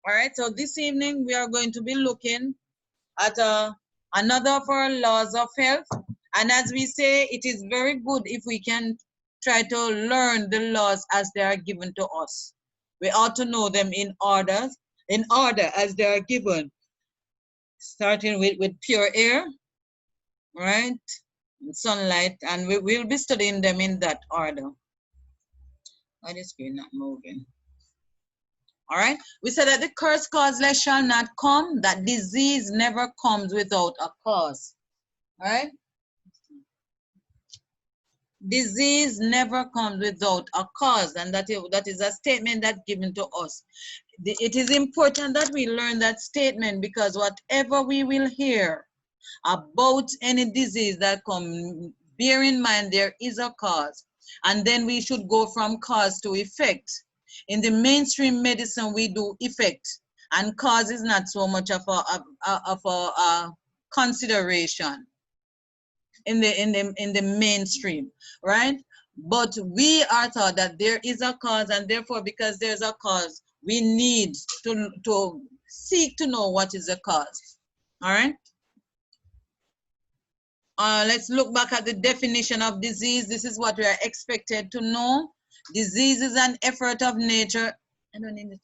All right, so this evening we are going to be looking at another of our laws of health. And as we say, it is very good if we can try to learn the laws as they are given to us. We ought to know them in order as they are given, starting with pure air, right? Sunlight, and we will be studying them in that order. Why the screen not moving? All right. We said that the curse causeless shall not come, that disease never comes without a cause. All right. Disease never comes without a cause, and that is a statement that's given to us. It is important that we learn that statement, because whatever we will hear about any disease that comes, bear in mind there is a cause, and then we should go from cause to effect. In the mainstream medicine, we do effect, and cause is not so much of a consideration in the mainstream, right? But we are taught that there is a cause, and therefore, because there's a cause, we need to seek to know what is the cause. All right. Let's look back at the definition of disease. This is what we are expected to know. Disease is an effort of nature. I don't need this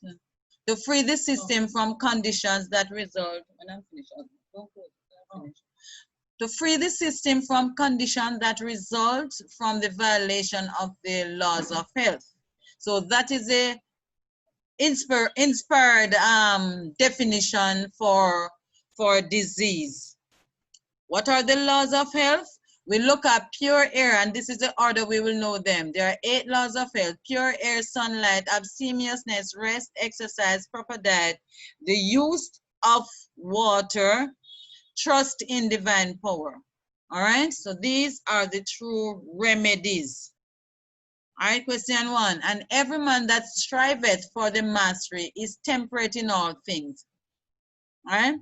to free the system from conditions that result. When I'm finished, don't go. To free the system from conditions that result from the violation of the laws of health. So that is a inspired definition for disease. What are the laws of health? We look at pure air, and this is the order we will know them. There are 8 laws of health: pure air, sunlight, abstemiousness, rest, exercise, proper diet, the use of water, trust in divine power. All right, so these are the true remedies. All right, question 1. And every man that striveth for the mastery is temperate in all things. All right.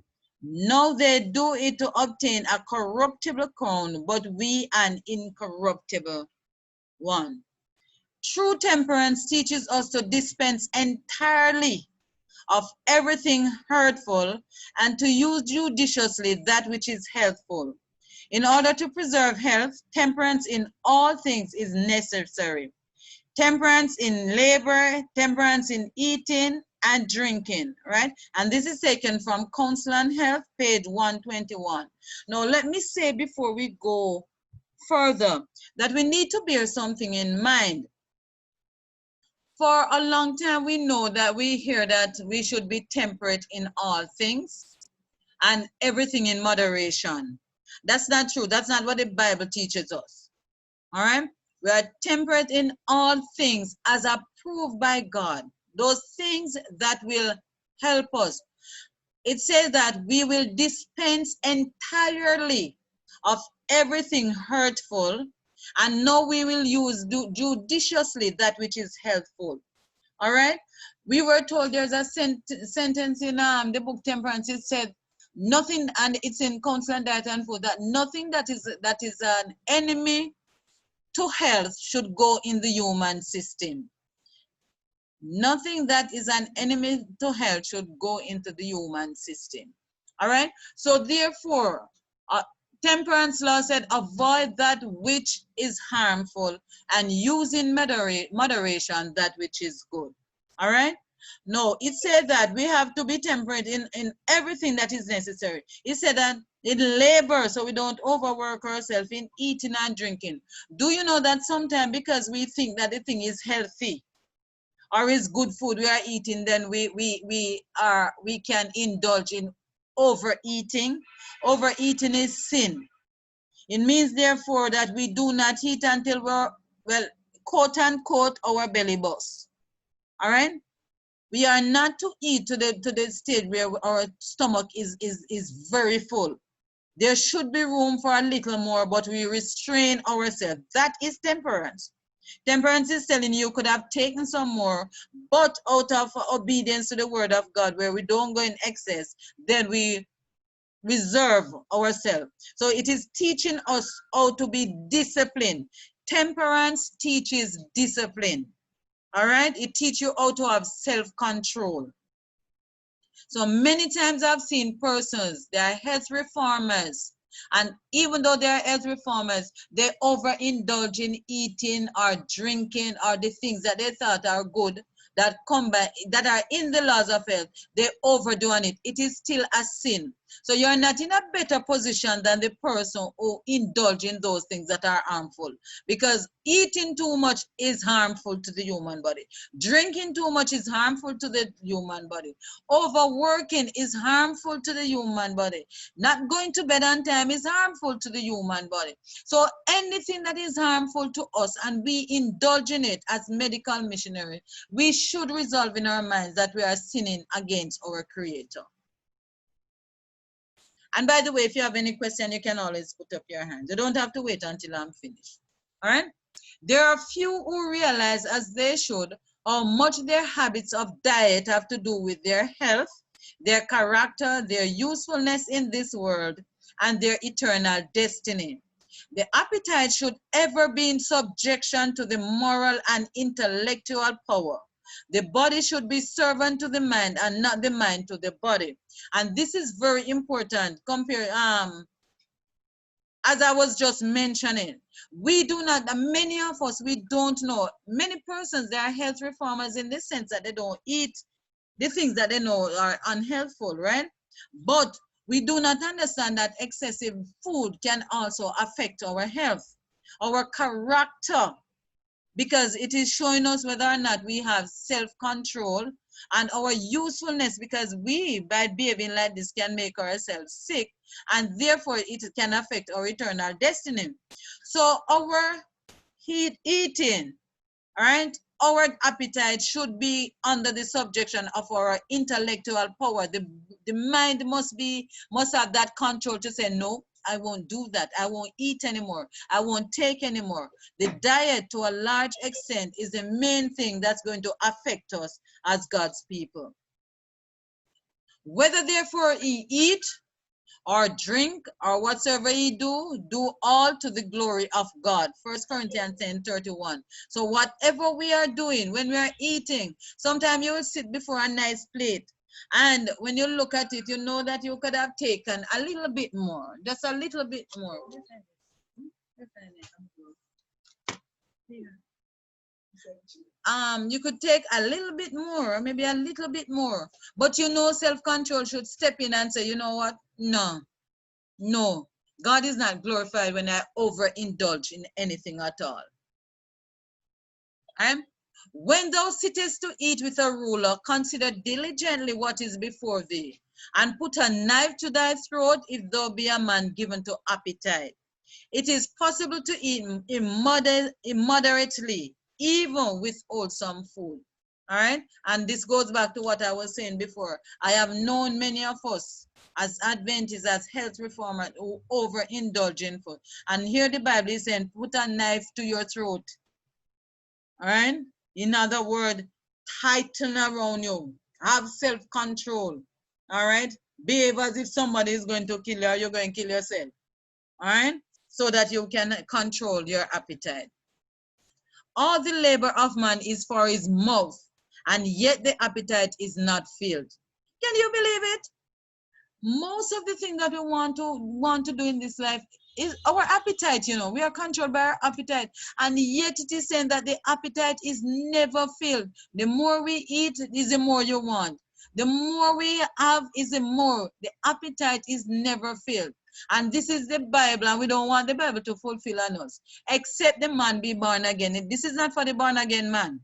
No, they do it to obtain a corruptible crown, but we an incorruptible one. True temperance teaches us to dispense entirely of everything hurtful and to use judiciously that which is healthful. In order to preserve health, temperance in all things is necessary. Temperance in labor, temperance in eating and drinking, right? And this is taken from Counsel on Health, page 121. Now, let me say before we go further that we need to bear something in mind. For a long time, we know that we hear that we should be temperate in all things and everything in moderation. That's not true. That's not what the Bible teaches us. All right? We are temperate in all things as approved by God. Those things that will help us. It says that we will dispense entirely of everything hurtful, and now we will use judiciously that which is helpful. All right? We were told there's a sentence in the book Temperance. It said, nothing, and it's in Counsel on Diet and Food, that nothing that is an enemy to health should go in the human system. Nothing that is an enemy to health should go into the human system. All right? So therefore, temperance law said, avoid that which is harmful and use in moderation that which is good. All right? No, it said that we have to be temperate in everything that is necessary. It said that in labor, so we don't overwork ourselves, in eating and drinking. Do you know that sometimes because we think that the thing is healthy or is good food we are eating, then we can indulge in overeating? Overeating is sin. It means therefore that we do not eat until we're, well, quote unquote, our belly bursts. All right? We are not to eat to the stage where our stomach is very full. There should be room for a little more, but we restrain ourselves. That is temperance. Temperance is telling you could have taken some more, but out of obedience to the word of God, where we don't go in excess, then we reserve ourselves. So it is teaching us how to be disciplined. Temperance teaches discipline. All right? It teaches you how to have self-control. So many times I've seen persons, they are health reformers, and even though they are health reformers, they overindulge in eating or drinking or the things that they thought are good that come by, that are in the laws of health. They overdo on it. It is still a sin. So you're not in a better position than the person who indulge in those things that are harmful, because eating too much is harmful to the human body. Drinking too much is harmful to the human body. Overworking is harmful to the human body. Not going to bed on time is harmful to the human body. So anything that is harmful to us and we indulge in it as medical missionary, we should resolve in our minds that we are sinning against our Creator. And by the way, if you have any question, you can always put up your hand. You don't have to wait until I'm finished. All right? There are few who realize, as they should, how much their habits of diet have to do with their health, their character, their usefulness in this world, and their eternal destiny. The appetite should ever be in subjection to the moral and intellectual power. The body should be servant to the mind and not the mind to the body. And this is very important. Compare, as I was just mentioning, we do not, many of us, we don't know. Many persons, they are health reformers in the sense that they don't eat the things that they know are unhealthful, right? But we do not understand that excessive food can also affect our health, our character, because it is showing us whether or not we have self-control, and our usefulness, because we, by behaving like this, can make ourselves sick, and therefore it can affect our eternal destiny. So our eating, all right, our appetite should be under the subjection of our intellectual power. The mind must have that control to say, no, I won't do that. I won't eat anymore. I won't take anymore. The diet, to a large extent, is the main thing that's going to affect us as God's people. Whether therefore he eat or drink or whatsoever ye do all to the glory of God. 1 Corinthians 10:31. So whatever we are doing, when we are eating, sometimes you will sit before a nice plate, and when you look at it, you know that you could have taken a little bit more, just a little bit more. You could take a little bit more, maybe a little bit more, but you know self-control should step in and say, you know what? No, God is not glorified when I overindulge in anything at all. When thou sittest to eat with a ruler, consider diligently what is before thee, and put a knife to thy throat if thou be a man given to appetite. It is possible to eat immoderately, even with wholesome food. All right? And this goes back to what I was saying before. I have known many of us as Adventists, as health reformers, who overindulge in food. And here the Bible is saying, put a knife to your throat. All right? In other words, tighten around you. Have self-control. All right? Behave as if somebody is going to kill you or you're going to kill yourself. All right? So that you can control your appetite. All the labor of man is for his mouth, and yet the appetite is not filled. Can you believe it? Most of the things that we want to do in this life is our appetite. You know, we are controlled by our appetite, and yet it is saying that the appetite is never filled. The more we eat is the more you want. The more we have is the more. The appetite is never filled. And this is the Bible, and we don't want the Bible to fulfill on us, except the man be born again. This is not for the born again man.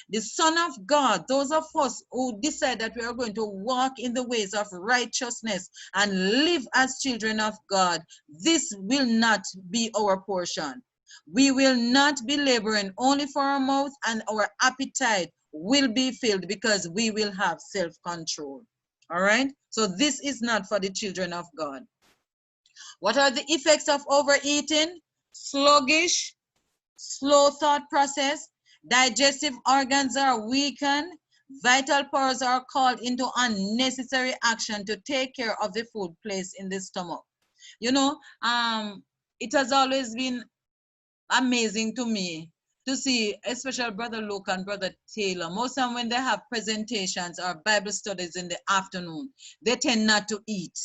The Son of God, those of us who decide that we are going to walk in the ways of righteousness and live as children of God, this will not be our portion. We will not be laboring only for our mouth, and our appetite will be filled because we will have self-control. All right? So this is not for the children of God. What are the effects of overeating? Sluggish, slow thought process, digestive organs are weakened, vital powers are called into unnecessary action to take care of the food placed in the stomach. You know, it has always been amazing to me to see, especially Brother Luke and Brother Taylor, most of them when they have presentations or Bible studies in the afternoon, they tend not to eat.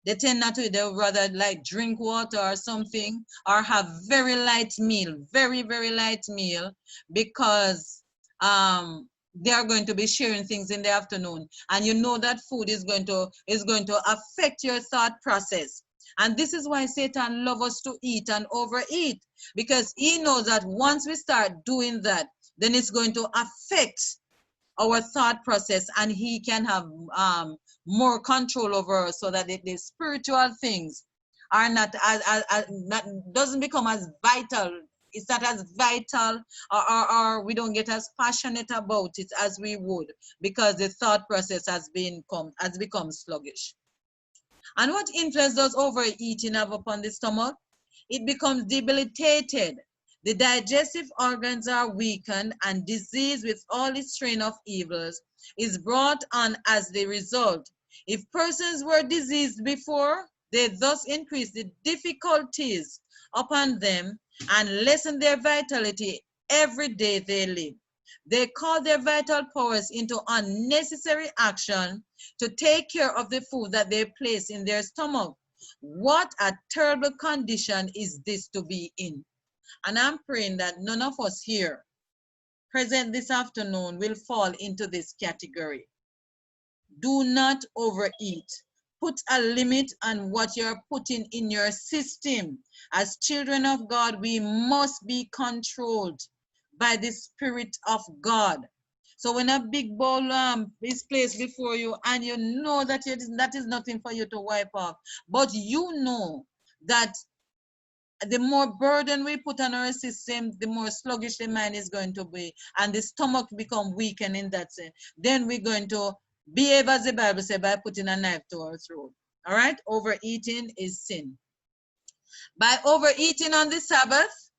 They tend not to eat. They would rather like drink water or something, or have very light meal, very, very light meal, because they are going to be sharing things in the afternoon. And you know that food is going to affect your thought process. And this is why Satan loves us to eat and overeat, because he knows that once we start doing that, then it's going to affect our thought process, and he can have more control over us, so that the spiritual things are not doesn't become as vital. It's not as vital, or we don't get as passionate about it as we would, because the thought process has become sluggish. And what influence does overeating have upon the stomach? It becomes debilitated. The digestive organs are weakened, and disease, with all its strain of evils, is brought on as the result. If persons were diseased before, they thus increase the difficulties upon them and lessen their vitality every day they live. They call their vital powers into unnecessary action to take care of the food that they place in their stomach. What a terrible condition is this to be in. And I'm praying that none of us here present this afternoon will fall into this category. Do not overeat. Put a limit on what you're putting in your system. As children of God, we must be controlled by the Spirit of God. So when a big bowl is placed before you, and you know that that is nothing for you to wipe off, but you know that the more burden we put on our system, the more sluggish the mind is going to be, and the stomach become weakened in that sense. Then we're going to behave as the Bible says, by putting a knife to our throat. All right? Overeating is sin. By overeating on the Sabbath,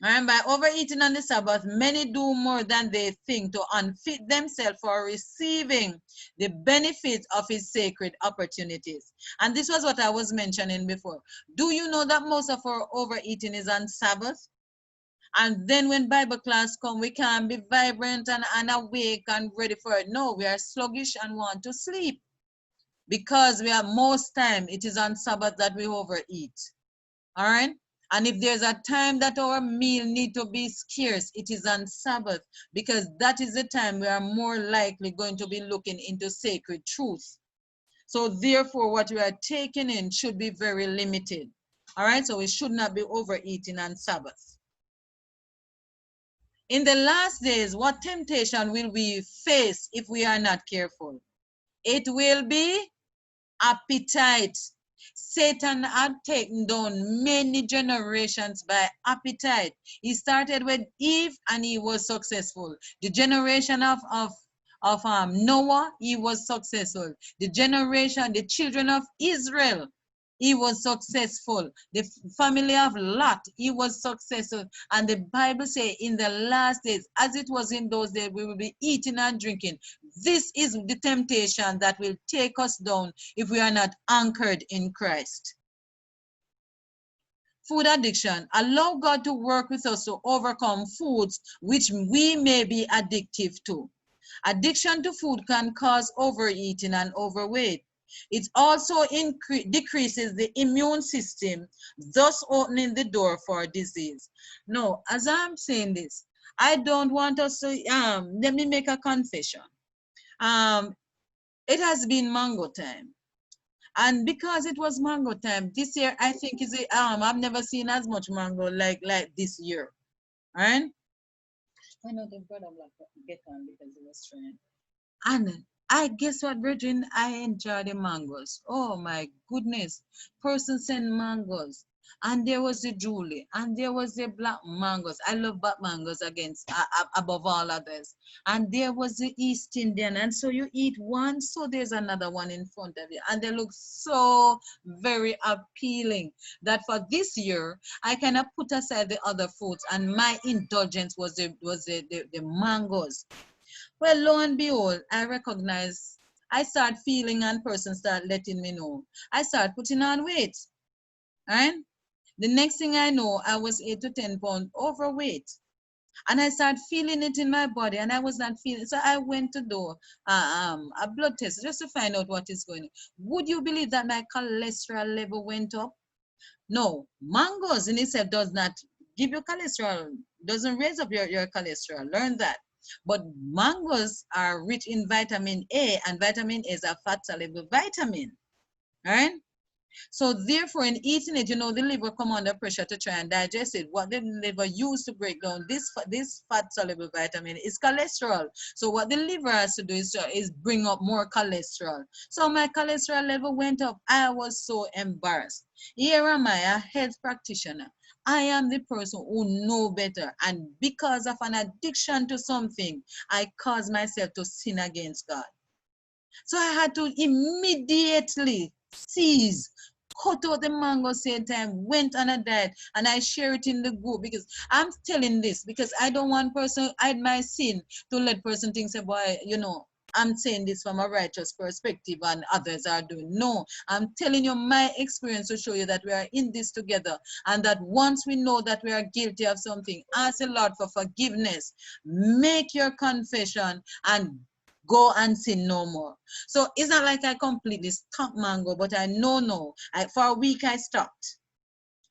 and by overeating on the Sabbath, many do more than they think to unfit themselves for receiving the benefits of his sacred opportunities. And this was what I was mentioning before. Do you know that most of our overeating is on Sabbath? And then when Bible class come, we can be vibrant and awake and ready for it. No, we are sluggish and want to sleep, because we are most time it is on Sabbath that we overeat. All right? And if there's a time that our meal need to be scarce, it is on Sabbath, because that is the time we are more likely going to be looking into sacred truth. So therefore, what we are taking in should be very limited. All right? So we should not be overeating on Sabbath. In the last days, what temptation will we face if we are not careful? It will be appetite. Satan had taken down many generations by appetite. He started with Eve and he was successful. The generation of Noah, he was successful. The children of Israel, he was successful. The family of Lot, he was successful. And the Bible says in the last days, as it was in those days, we will be eating and drinking. This is the temptation that will take us down if we are not anchored in Christ. Food addiction. Allow God to work with us to overcome foods which we may be addictive to. Addiction to food can cause overeating and overweight. It also decreases the immune system, thus opening the door for disease. Now, as I'm saying this, I don't want us to, let me make a confession. It has been mango time. And because it was mango time, this year, I think I've never seen as much mango like this year. Right? I know the brother black get on because he was trying. And I guess what, brethren, I enjoy the mangoes. Oh my goodness. Person sent mangoes. And there was the Julie, and there was the black mangoes. I love black mangoes above all others. And there was the East Indian. And so you eat one, so there's another one in front of you. And they look so very appealing that for this year, I kind of put aside the other foods, and my indulgence was the mangoes. Well, lo and behold, I start feeling, and persons start letting me know. I start putting on weight, right? The next thing I know, I was 8 to 10 pounds overweight. And I started feeling it in my body, and I was not feeling. So I went to do a blood test just to find out what is going on. Would you believe that my cholesterol level went up? No, mangoes in itself does not give you cholesterol, doesn't raise up your cholesterol. Learn that. But mangoes are rich in vitamin A, and vitamin A is a fat-soluble vitamin. All right? So therefore, in eating it, you know, the liver come under pressure to try and digest it. What the liver used to break down this fat-soluble vitamin is cholesterol. So what the liver has to do is bring up more cholesterol. So my cholesterol level went up. I was so embarrassed. Here am I, a health practitioner. I am the person who know better. And because of an addiction to something, I caused myself to sin against God. So I had to immediately cease, cut out the mango same time, went on a diet, and I share it in the group because I'm telling this because I don't want person hide my sin to let person think say, boy, you know, I'm saying this from a righteous perspective and others are doing. No, I'm telling you my experience to show you that we are in this together and that once we know that we are guilty of something, ask the Lord for forgiveness, make your confession, and go and sin no more. So it's not like I completely stopped mango, but I know for a week I stopped.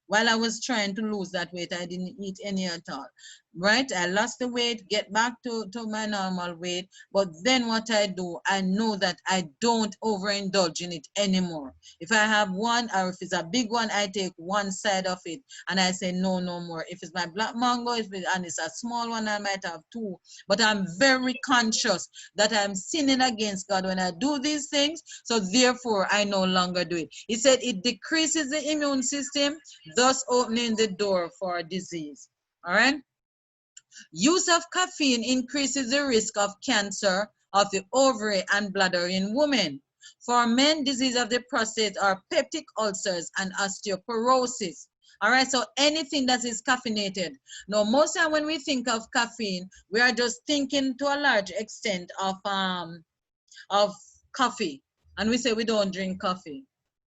While I was trying to lose that weight, I didn't eat any at all. Right? I lost the weight, get back to my normal weight. But then what I do, I know that I don't overindulge in it anymore. If I have one, or if it's a big one, I take one side of it and I say no more. If it's my black mango, and it's a small one, I might have two. But I'm very conscious that I'm sinning against God when I do these things. So therefore, I no longer do it. He said it decreases the immune system, thus opening the door for disease. All right? Use of caffeine increases the risk of cancer of the ovary and bladder in women. For men, disease of the prostate are peptic ulcers and osteoporosis. All right, so anything that is caffeinated. Now, most time when we think of caffeine, we are just thinking to a large extent of coffee, and we say we don't drink coffee.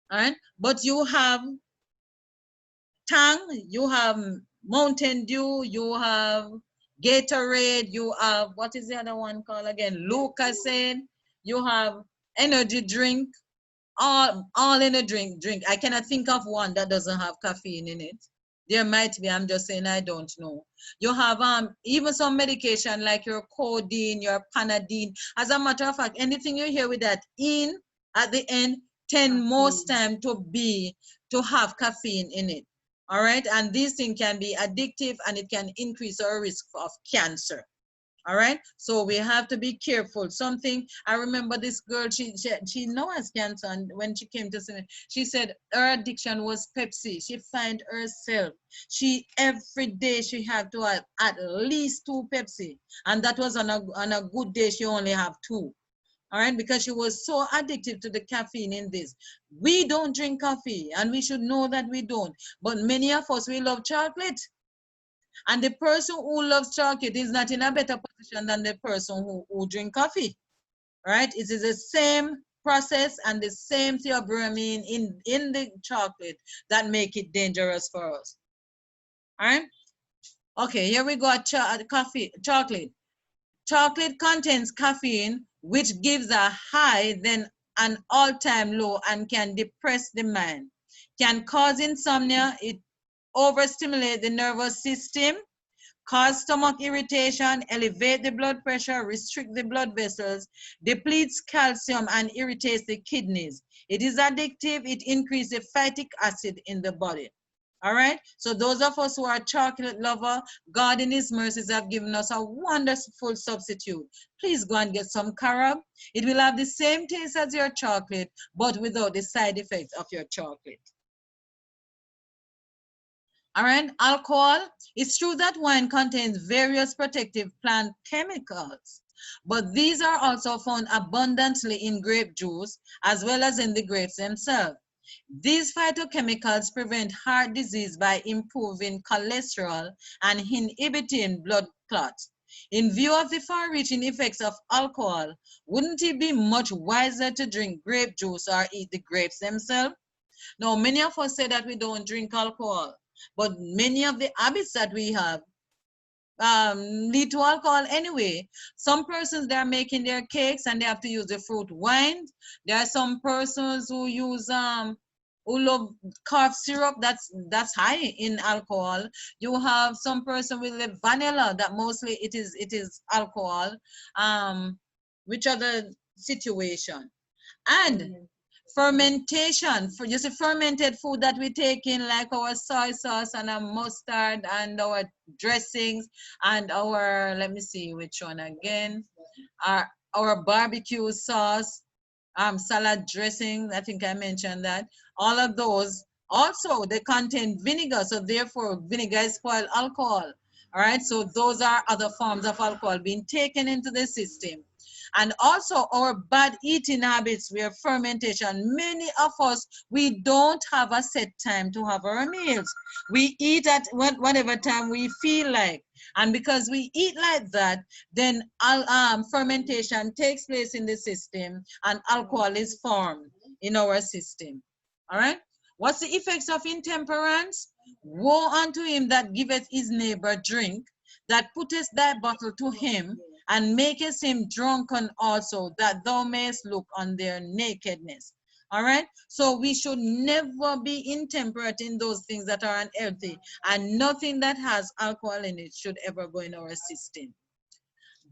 All right, but you have Tang, you have Mountain Dew, you have Gatorade, you have, what is the other one called again? Lucasade, you have energy drink, all in a drink. I cannot think of one that doesn't have caffeine in it. There might be, I'm just saying I don't know. You have even some medication like your codeine, your Panadine. As a matter of fact, anything you hear with that in at the end tend most time to have caffeine in it. All right, and this thing can be addictive and it can increase our risk of cancer. All right, so we have to be careful. Something I remember, this girl, she now has cancer, and when she came to see me, she said her addiction was Pepsi. She find herself, every day she had to have at least 2 Pepsi, and that was on a good day she only have 2. All right, because she was so addicted to the caffeine in this. We don't drink coffee, and we should know that we don't. But many of us, we love chocolate. And the person who loves chocolate is not in a better position than the person who drink coffee. All right, it is the same process and the same theobromine in the chocolate that make it dangerous for us. All right. Okay, here we go. Chocolate. Chocolate contains caffeine, which gives a high, then an all-time low, and can depress the mind. Can cause insomnia. It overstimulates the nervous system, cause stomach irritation, elevate the blood pressure, restrict the blood vessels, depletes calcium, and irritates the kidneys. It is addictive. It increases the phytic acid in the body. All right, so those of us who are chocolate lover, God in his mercies have given us a wonderful substitute. Please go and get some carob. It will have the same taste as your chocolate, but without the side effects of your chocolate. All right, alcohol. It's true that wine contains various protective plant chemicals, but these are also found abundantly in grape juice as well as in the grapes themselves. These phytochemicals prevent heart disease by improving cholesterol and inhibiting blood clots. In view of the far-reaching effects of alcohol, wouldn't it be much wiser to drink grape juice or eat the grapes themselves? Now, many of us say that we don't drink alcohol. But many of the habits that we have lead to alcohol anyway. Some persons, they are making their cakes and they have to use the fruit wine. There are some persons who use who love cough syrup, that's high in alcohol. You have some person with the vanilla, that mostly it is alcohol. Which other situation? And fermentation, for just a fermented food that we take in, like our soy sauce and our mustard and our dressings and our, let me see which one again, our barbecue sauce, salad dressing, I think I mentioned that. All of those also, they contain vinegar, so therefore vinegar is spoiled alcohol. All right, so those are other forms of alcohol being taken into the system. And also our bad eating habits, where fermentation, many of us, we don't have a set time to have our meals. We eat at whatever time we feel like. And because we eat like that, then fermentation takes place in the system and alcohol is formed in our system. All right? What's the effects of intemperance? Woe unto him that giveth his neighbor drink, that putteth thy bottle to him, and makest him drunken also, that thou mayest look on their nakedness. All right, so we should never be intemperate in those things that are unhealthy, and nothing that has alcohol in it should ever go in our system.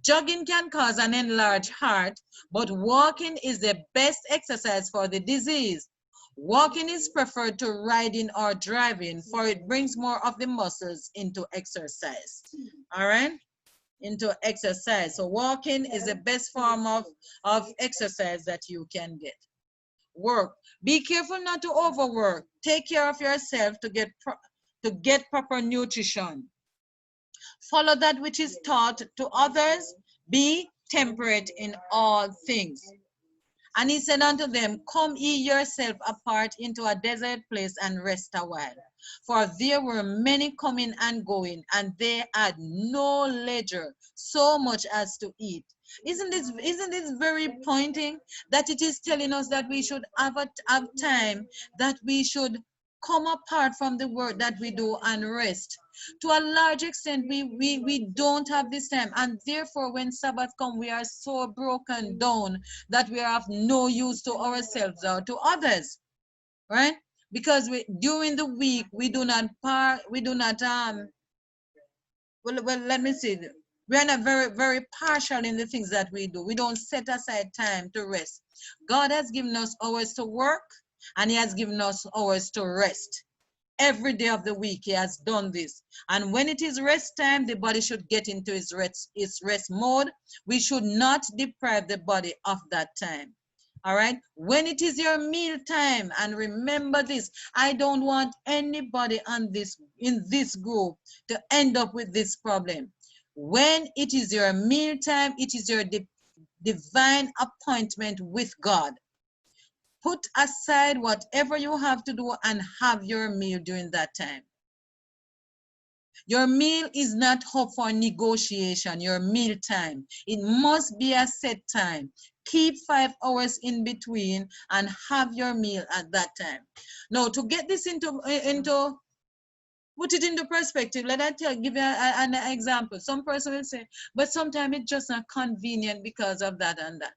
Jogging can cause an enlarged heart, but walking is the best exercise for the disease. Walking is preferred to riding or driving, for it brings more of the muscles into exercise. All right, into exercise. So walking is the best form of exercise that you can get. Work. Be careful not to overwork. Take care of yourself to get proper nutrition. Follow that which is taught to others. Be temperate in all things. And he said unto them, come ye yourself apart into a desert place and rest a while. For there were many coming and going, and they had no leisure so much as to eat. Isn't this very pointing, that it is telling us that we should have time, that we should come apart from the work that we do and rest. To a large extent, we don't have this time, and therefore when Sabbath comes, we are so broken down that we are of no use to ourselves or to others, right? Because during the week we do not let me see, we are not very partial in the things that we do. We don't set aside time to rest. God has given us hours to work, and he has given us hours to rest. Every day of the week he has done this, and when it is rest time, the body should get into its rest mode. We should not deprive the body of that time. All right, when it is your meal time, and remember this, I don't want anybody in this group to end up with this problem. When it is your meal time, it is your divine appointment with God. Put aside whatever you have to do and have your meal during that time. Your meal is not up for negotiation, your meal time. It must be a set time. Keep 5 hours in between and have your meal at that time. Now, to get this put it into perspective, let I give you an example. Some person will say, but sometimes it's just not convenient because of that and that.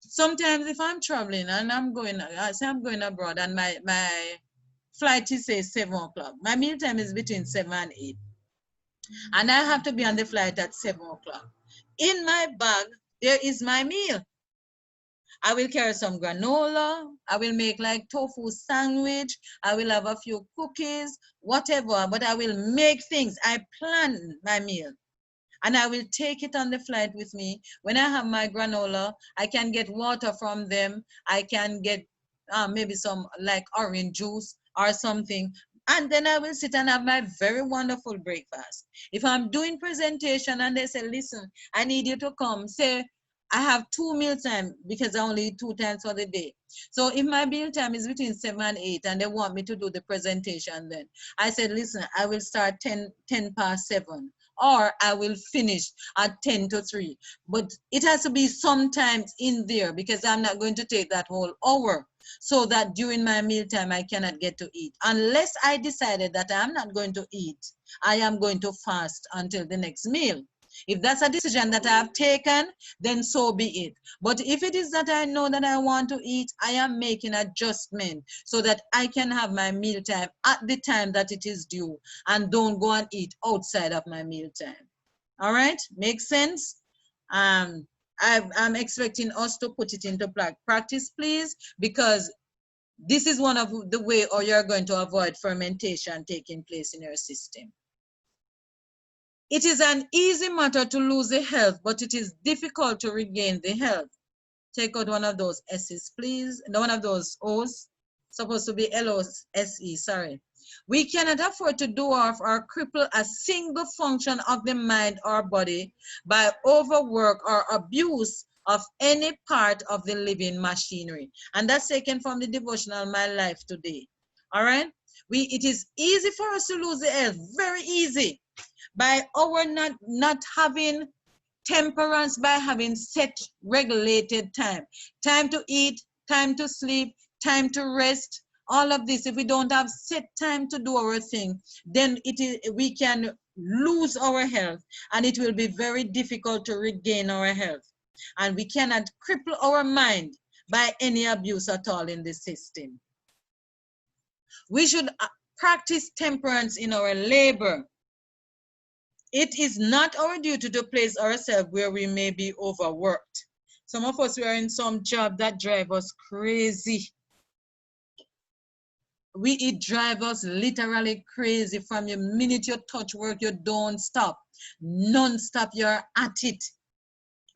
Sometimes if I'm traveling and I'm going abroad and my flight is say 7 o'clock, my meal time is between 7 and 8. And I have to be on the flight at 7 o'clock. In my bag, there is my meal. I will carry some granola. I will make like tofu sandwich. I will have a few cookies, whatever, but I will make things. I plan my meal. And I will take it on the flight with me. When I have my granola, I can get water from them. I can get maybe some like orange juice or something. And then I will sit and have my very wonderful breakfast. If I'm doing presentation and they say, listen, I need you to come, say, I have 2 meal time because I only eat 2 times for the day. So if my meal time is between 7 and 8 and they want me to do the presentation, then I said, listen, I will start 10 past 7. or I will finish at 10 to 3. But it has to be sometimes in there because I'm not going to take that whole hour so that during my mealtime I cannot get to eat. Unless I decided that I'm not going to eat, I am going to fast until the next meal. If that's a decision that I have taken, then so be it. But if it is that I know that I want to eat, I am making adjustment so that I can have my mealtime at the time that it is due and don't go and eat outside of my mealtime. All right? Makes sense? I'm expecting us to put it into practice, please, because this is one of the way or you're going to avoid fermentation taking place in your system. It is an easy matter to lose the health, but it is difficult to regain the health. Take out one of those S's, please. No, one of those O's. Supposed to be L-O-S-E, sorry. We cannot afford to do off or cripple a single function of the mind or body by overwork or abuse of any part of the living machinery. And that's taken from the devotional My Life Today. All right? It is easy for us to lose the health, very easy, by our not having temperance, by having set regulated time. Time to eat, time to sleep, time to rest, all of this. If we don't have set time to do our thing, then we can lose our health and it will be very difficult to regain our health. And we cannot cripple our mind by any abuse at all in the system. We should practice temperance in our labor. It is not our duty to place ourselves where we may be overworked. Some of us, we are in some job that drive us crazy. It drives us literally crazy. From the minute you touch work, you don't stop. Non-stop, you're at it,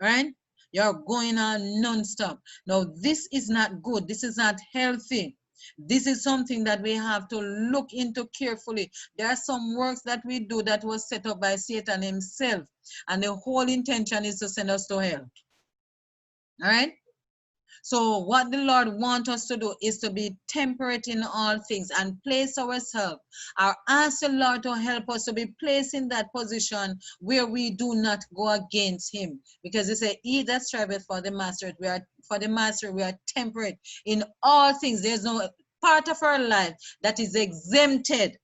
right? You're going on non-stop. Now, this is not good. This is not healthy. This is something that we have to look into carefully. There are some works that we do that was set up by Satan himself, and the whole intention is to send us to hell. All right? So what the Lord wants us to do is to be temperate in all things and place ourselves, or ask the Lord to help us to be placed in that position where we do not go against him. Because he said, he that striveth for the master, we are temperate in all things. There's no part of our life that is exempted.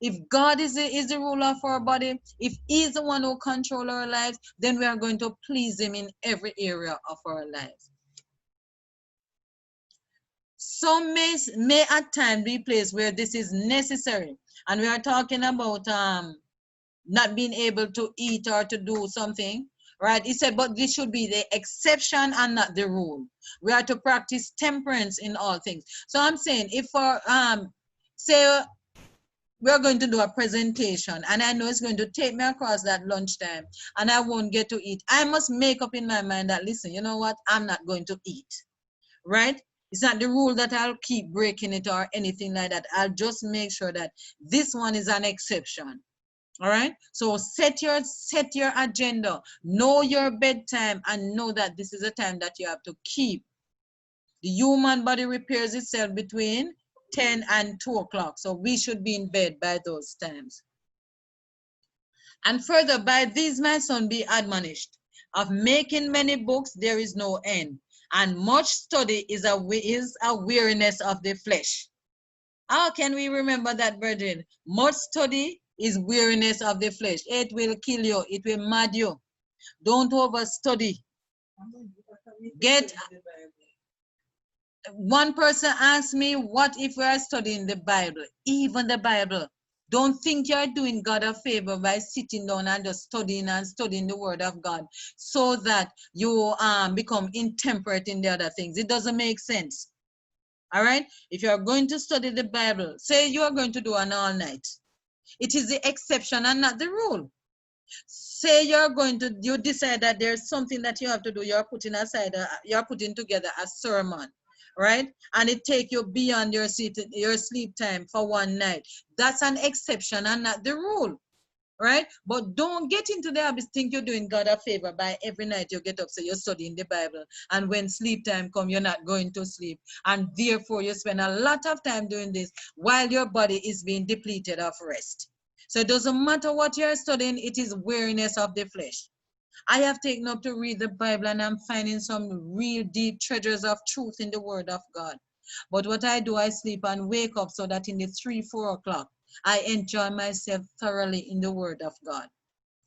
If God is the ruler of our body, if he's the one who controls our lives, then we are going to please him in every area of our lives. Some may at times be placed where this is necessary. And we are talking about not being able to eat or to do something, right? He said, but this should be the exception and not the rule. We are to practice temperance in all things. So I'm saying, if for, say, we're going to do a presentation and I know it's going to take me across that lunchtime and I won't get to eat, I must make up in my mind that, listen, you know what? I'm not going to eat, right? It's not the rule that I'll keep breaking it or anything like that. I'll just make sure that this one is an exception. All right? So set your agenda, know your bedtime, and know that this is a time that you have to keep. The human body repairs itself between 10 and 2 o'clock. So we should be in bed by those times. And further, by these my son be admonished. Of making many books there is no end. And much study is a weariness of the flesh. How can we remember that, brethren? Much study is weariness of the flesh. It will kill you. It will mad you. Don't overstudy. One person asked me, what if we are studying the Bible? Even the Bible. Don't think you're doing God a favor by sitting down and just studying the word of God so that you become intemperate in the other things. It doesn't make sense. All right? If you're going to study the Bible, say you are going to do an all night. It is the exception and not the rule. Say you decide that there's something that you have to do. You're putting together a sermon, right? And it take you beyond your sleep time for one night. That's an exception and not the rule, right? But don't get into the habit, think you're doing God a favor by every night you get up, so you're studying the Bible, and when sleep time comes, you're not going to sleep, and therefore you spend a lot of time doing this while your body is being depleted of rest. So it doesn't matter what you're studying, it is weariness of the flesh. I have taken up to read the Bible and I'm finding some real deep treasures of truth in the Word of God. But what I do, I sleep and wake up so that in the 3, 4 o'clock, I enjoy myself thoroughly in the Word of God.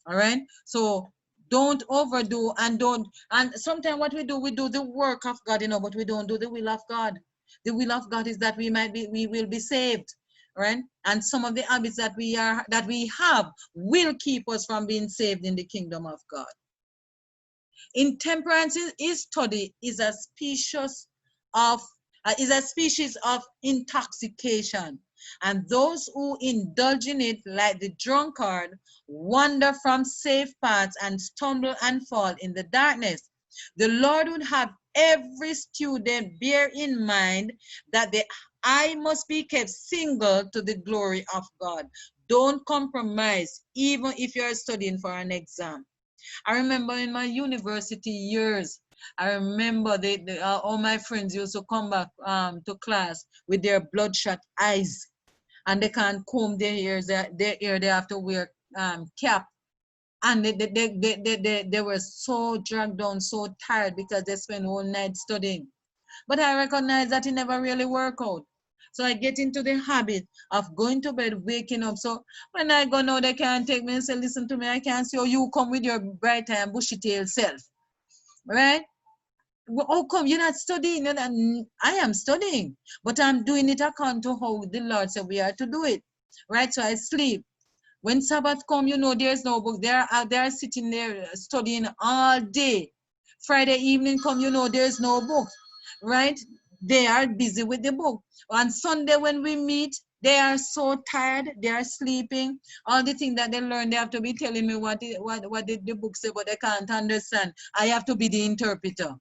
All right? So don't overdo and sometimes what we do the work of God, but we don't do the will of God. The will of God is that we will be saved. Right? And some of the habits that we have will keep us from being saved in the kingdom of God. Intemperance is studied is a species of intoxication, and those who indulge in it, like the drunkard, wander from safe paths and stumble and fall in the darkness. The Lord would have every student bear in mind that the eye must be kept single to the glory of God. Don't compromise, even if you're studying for an exam. I remember in my university years, I remember all my friends used to come back to class with their bloodshot eyes, and they can't comb their ears. They have to wear cap, and they were so dragged down, so tired because they spent all night studying. But I recognize that it never really worked out. So I get into the habit of going to bed, waking up. So when I go now, they can't take me and say, listen to me, I can't see how you come with your bright and bushy tail self. Right? Well, how come you're not studying? I am studying, but I'm doing it according to how the Lord said we are to do it. Right? So I sleep. When Sabbath come, there's no book. They're sitting there studying all day. Friday evening come, there's no book. Right? They are busy with the book. On Sunday when we meet, they are so tired, they are sleeping. All the things that they learn, they have to be telling me what did the book say, but they can't understand. I have to be the interpreter.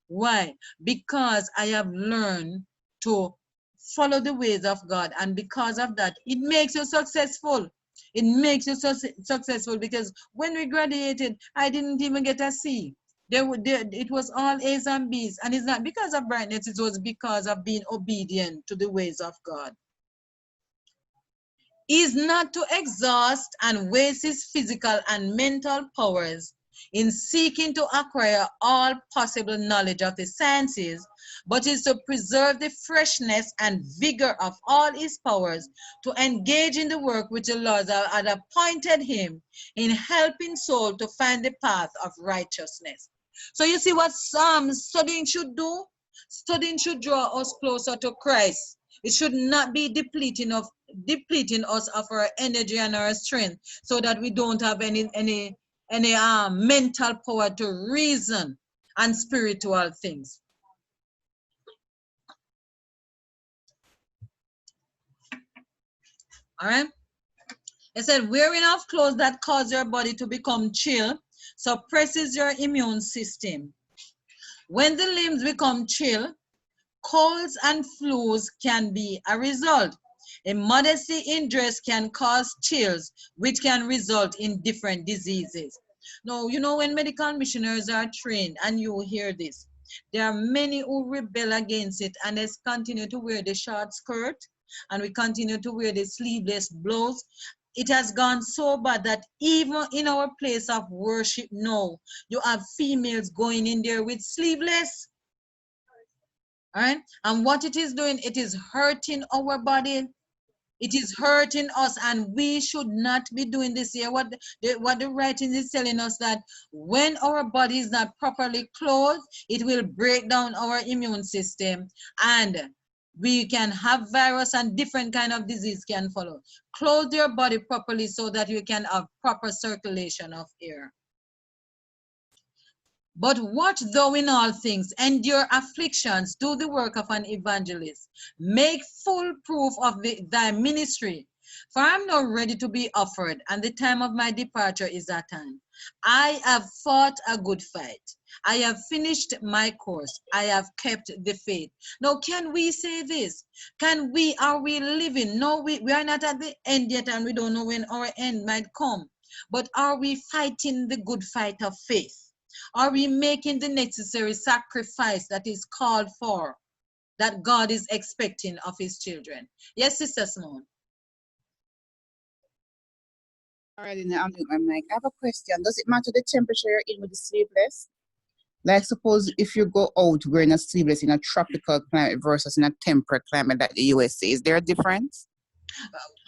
Why? Because I have learned to follow the ways of God, and because of that, it makes you successful. It makes you so successful, because when we graduated, I didn't even get a C. It was all A's and B's, and it's not because of brightness, it was because of being obedient to the ways of God. Is not to exhaust and waste his physical and mental powers in seeking to acquire all possible knowledge of the sciences, but is to preserve the freshness and vigor of all his powers, to engage in the work which the Lord had appointed him in helping soul to find the path of righteousness. So you see what studying should do? Studying should draw us closer to Christ. It should not be depleting us of our energy and our strength, so that we don't have any mental power to reason and spiritual things. All right. It said, wearing of clothes that cause your body to become chill suppresses your immune system. When the limbs become chill, colds and flus can be a result. A modesty in dress can cause chills, which can result in different diseases. Now, when medical missionaries are trained, and you hear this, there are many who rebel against it, and they continue to wear the short skirt, and we continue to wear the sleeveless blouse. It has gone so bad that even in our place of worship now, you have females going in there with sleeveless. All right? And what it is doing, it is hurting our body. It is hurting us, and we should not be doing this here. What the writing is telling us, that when our body is not properly clothed, it will break down our immune system, and we can have virus and different kind of disease can follow. Clothe your body properly so that you can have proper circulation of air. But watch thou in all things, endure afflictions, do the work of an evangelist, make full proof of thy ministry. For I am now ready to be offered, and the time of my departure is at hand. I have fought a good fight. I have finished my course. I have kept the faith. Now, can we say this? Are we living? No, we are not at the end yet, and we don't know when our end might come. But are we fighting the good fight of faith? Are we making the necessary sacrifice that is called for, that God is expecting of his children? Yes, Sister Simone. All right, now I'm doing my mic. I have a question. Does it matter the temperature you're in with the sleeveless? Like, suppose if you go out wearing a sleeveless in a tropical climate versus in a temperate climate like the USA, is there a difference?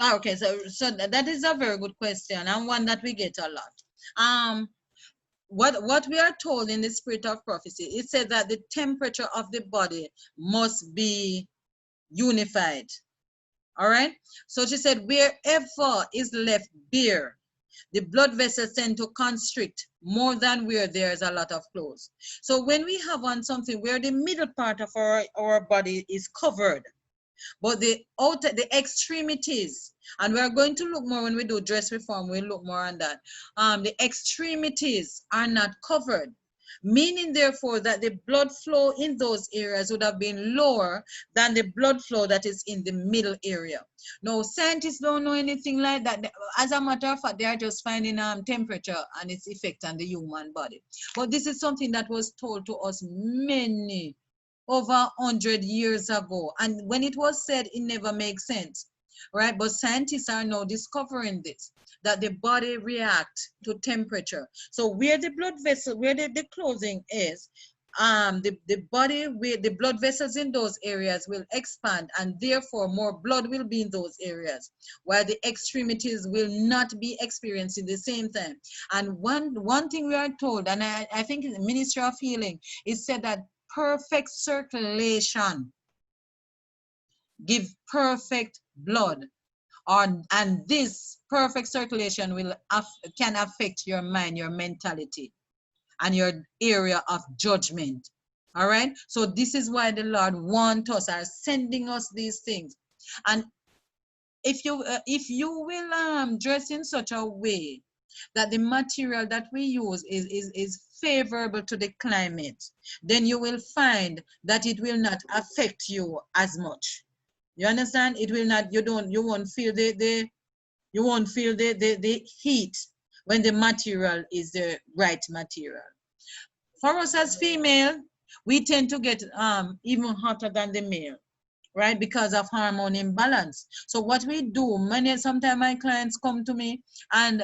Okay, so that is a very good question, and one that we get a lot. What we are told in the spirit of prophecy, it says that the temperature of the body must be unified. All right. So she said, wherever is left bare, the blood vessels tend to constrict more than where there's a lot of clothes. So when we have on something where the middle part of our body is covered, but the extremities, and we are going to look more when we do dress reform, we'll look more on that. The extremities are not covered, meaning therefore that the blood flow in those areas would have been lower than the blood flow that is in the middle area. Now, scientists don't know anything like that. As a matter of fact, they are just finding temperature and its effect on the human body. But this is something that was told to us over 100 years ago, and when it was said, it never makes sense, right? But scientists are now discovering this, that the body reacts to temperature. So where the blood vessel, where the clothing is, the body, where the blood vessels in those areas will expand, and therefore more blood will be in those areas, while the extremities will not be experiencing the same time. And one thing we are told, and I think the Ministry of Healing, is said that perfect circulation give perfect blood, and this perfect circulation can affect your mind, your mentality, and your area of judgment. All right, so this is why the Lord wants us, are sending us these things. And if you will dress in such a way that the material that we use is favorable to the climate, then you will find that it will not affect you as much. You understand? It will not, you won't feel the heat when the material is the right material. For us as female, we tend to get even hotter than the male, right? Because of hormone imbalance. So what we do, sometimes my clients come to me and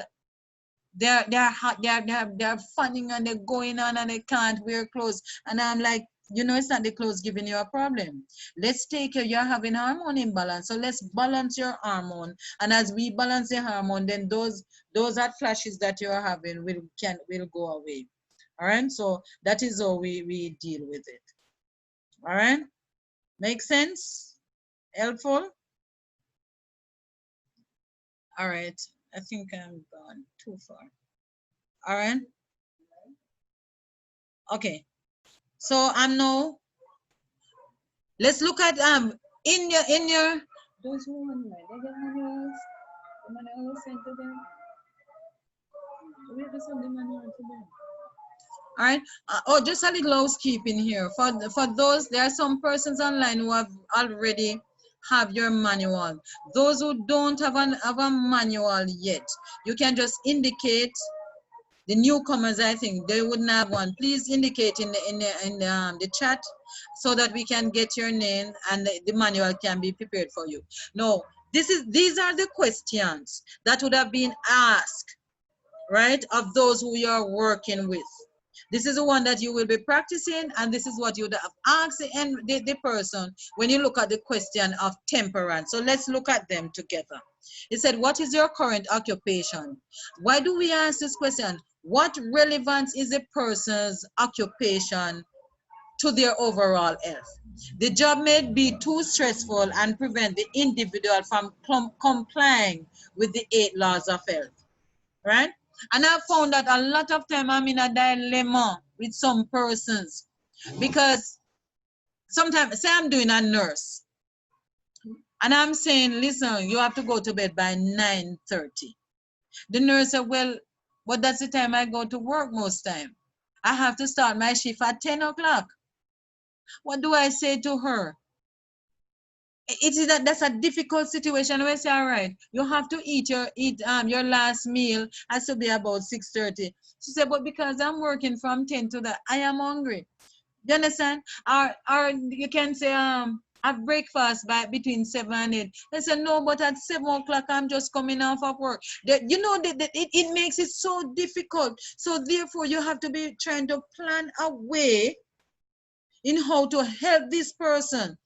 they're hot, they're funning and they're going on and they can't wear clothes. And I'm like, it's not the clothes giving you a problem. Let's take care, you're having hormone imbalance. So let's balance your hormone. And as we balance the hormone, then those hot flashes that you're having will go away. All right. So that is how we deal with it. All right. Make sense? Helpful? All right. I think I'm gone too far. All right. Okay. So I'm now. Let's look at in your those who want my manuals, the manual sent to them. We have to send the manual to them. All right. Just a little housekeeping here for those. There are some persons online who have already have your manual. Those who don't have a manual yet, you can just indicate. The newcomers, I think they wouldn't have one. Please indicate in the chat so that we can get your name and the manual can be prepared for you. No, these are the questions that would have been asked, right, of those who you're working with. This is the one that you will be practicing, and this is what you would have asked the person when you look at the question of temperance. So let's look at them together. It said, what is your current occupation? Why do we ask this question? What relevance is a person's occupation to their overall health? The job may be too stressful and prevent the individual from complying with the 8 laws of health, right? And I found that a lot of time I'm in a dilemma with some persons, because sometimes, say I'm doing a nurse, and I'm saying, listen, you have to go to bed by 9:30. The nurse said, well, but that's the time I go to work most time. I have to start my shift at 10 o'clock. What do I say to her? That's a difficult situation. We say, all right, you have to eat your last meal has to be about 6:30. She said, but because I'm working from 10 to that, I am hungry. You understand? Or you can say, Have breakfast by between 7 and 8. They say, no, but at 7 o'clock, I'm just coming off of work. You know, it makes it so difficult. So therefore, you have to be trying to plan a way in how to help this person.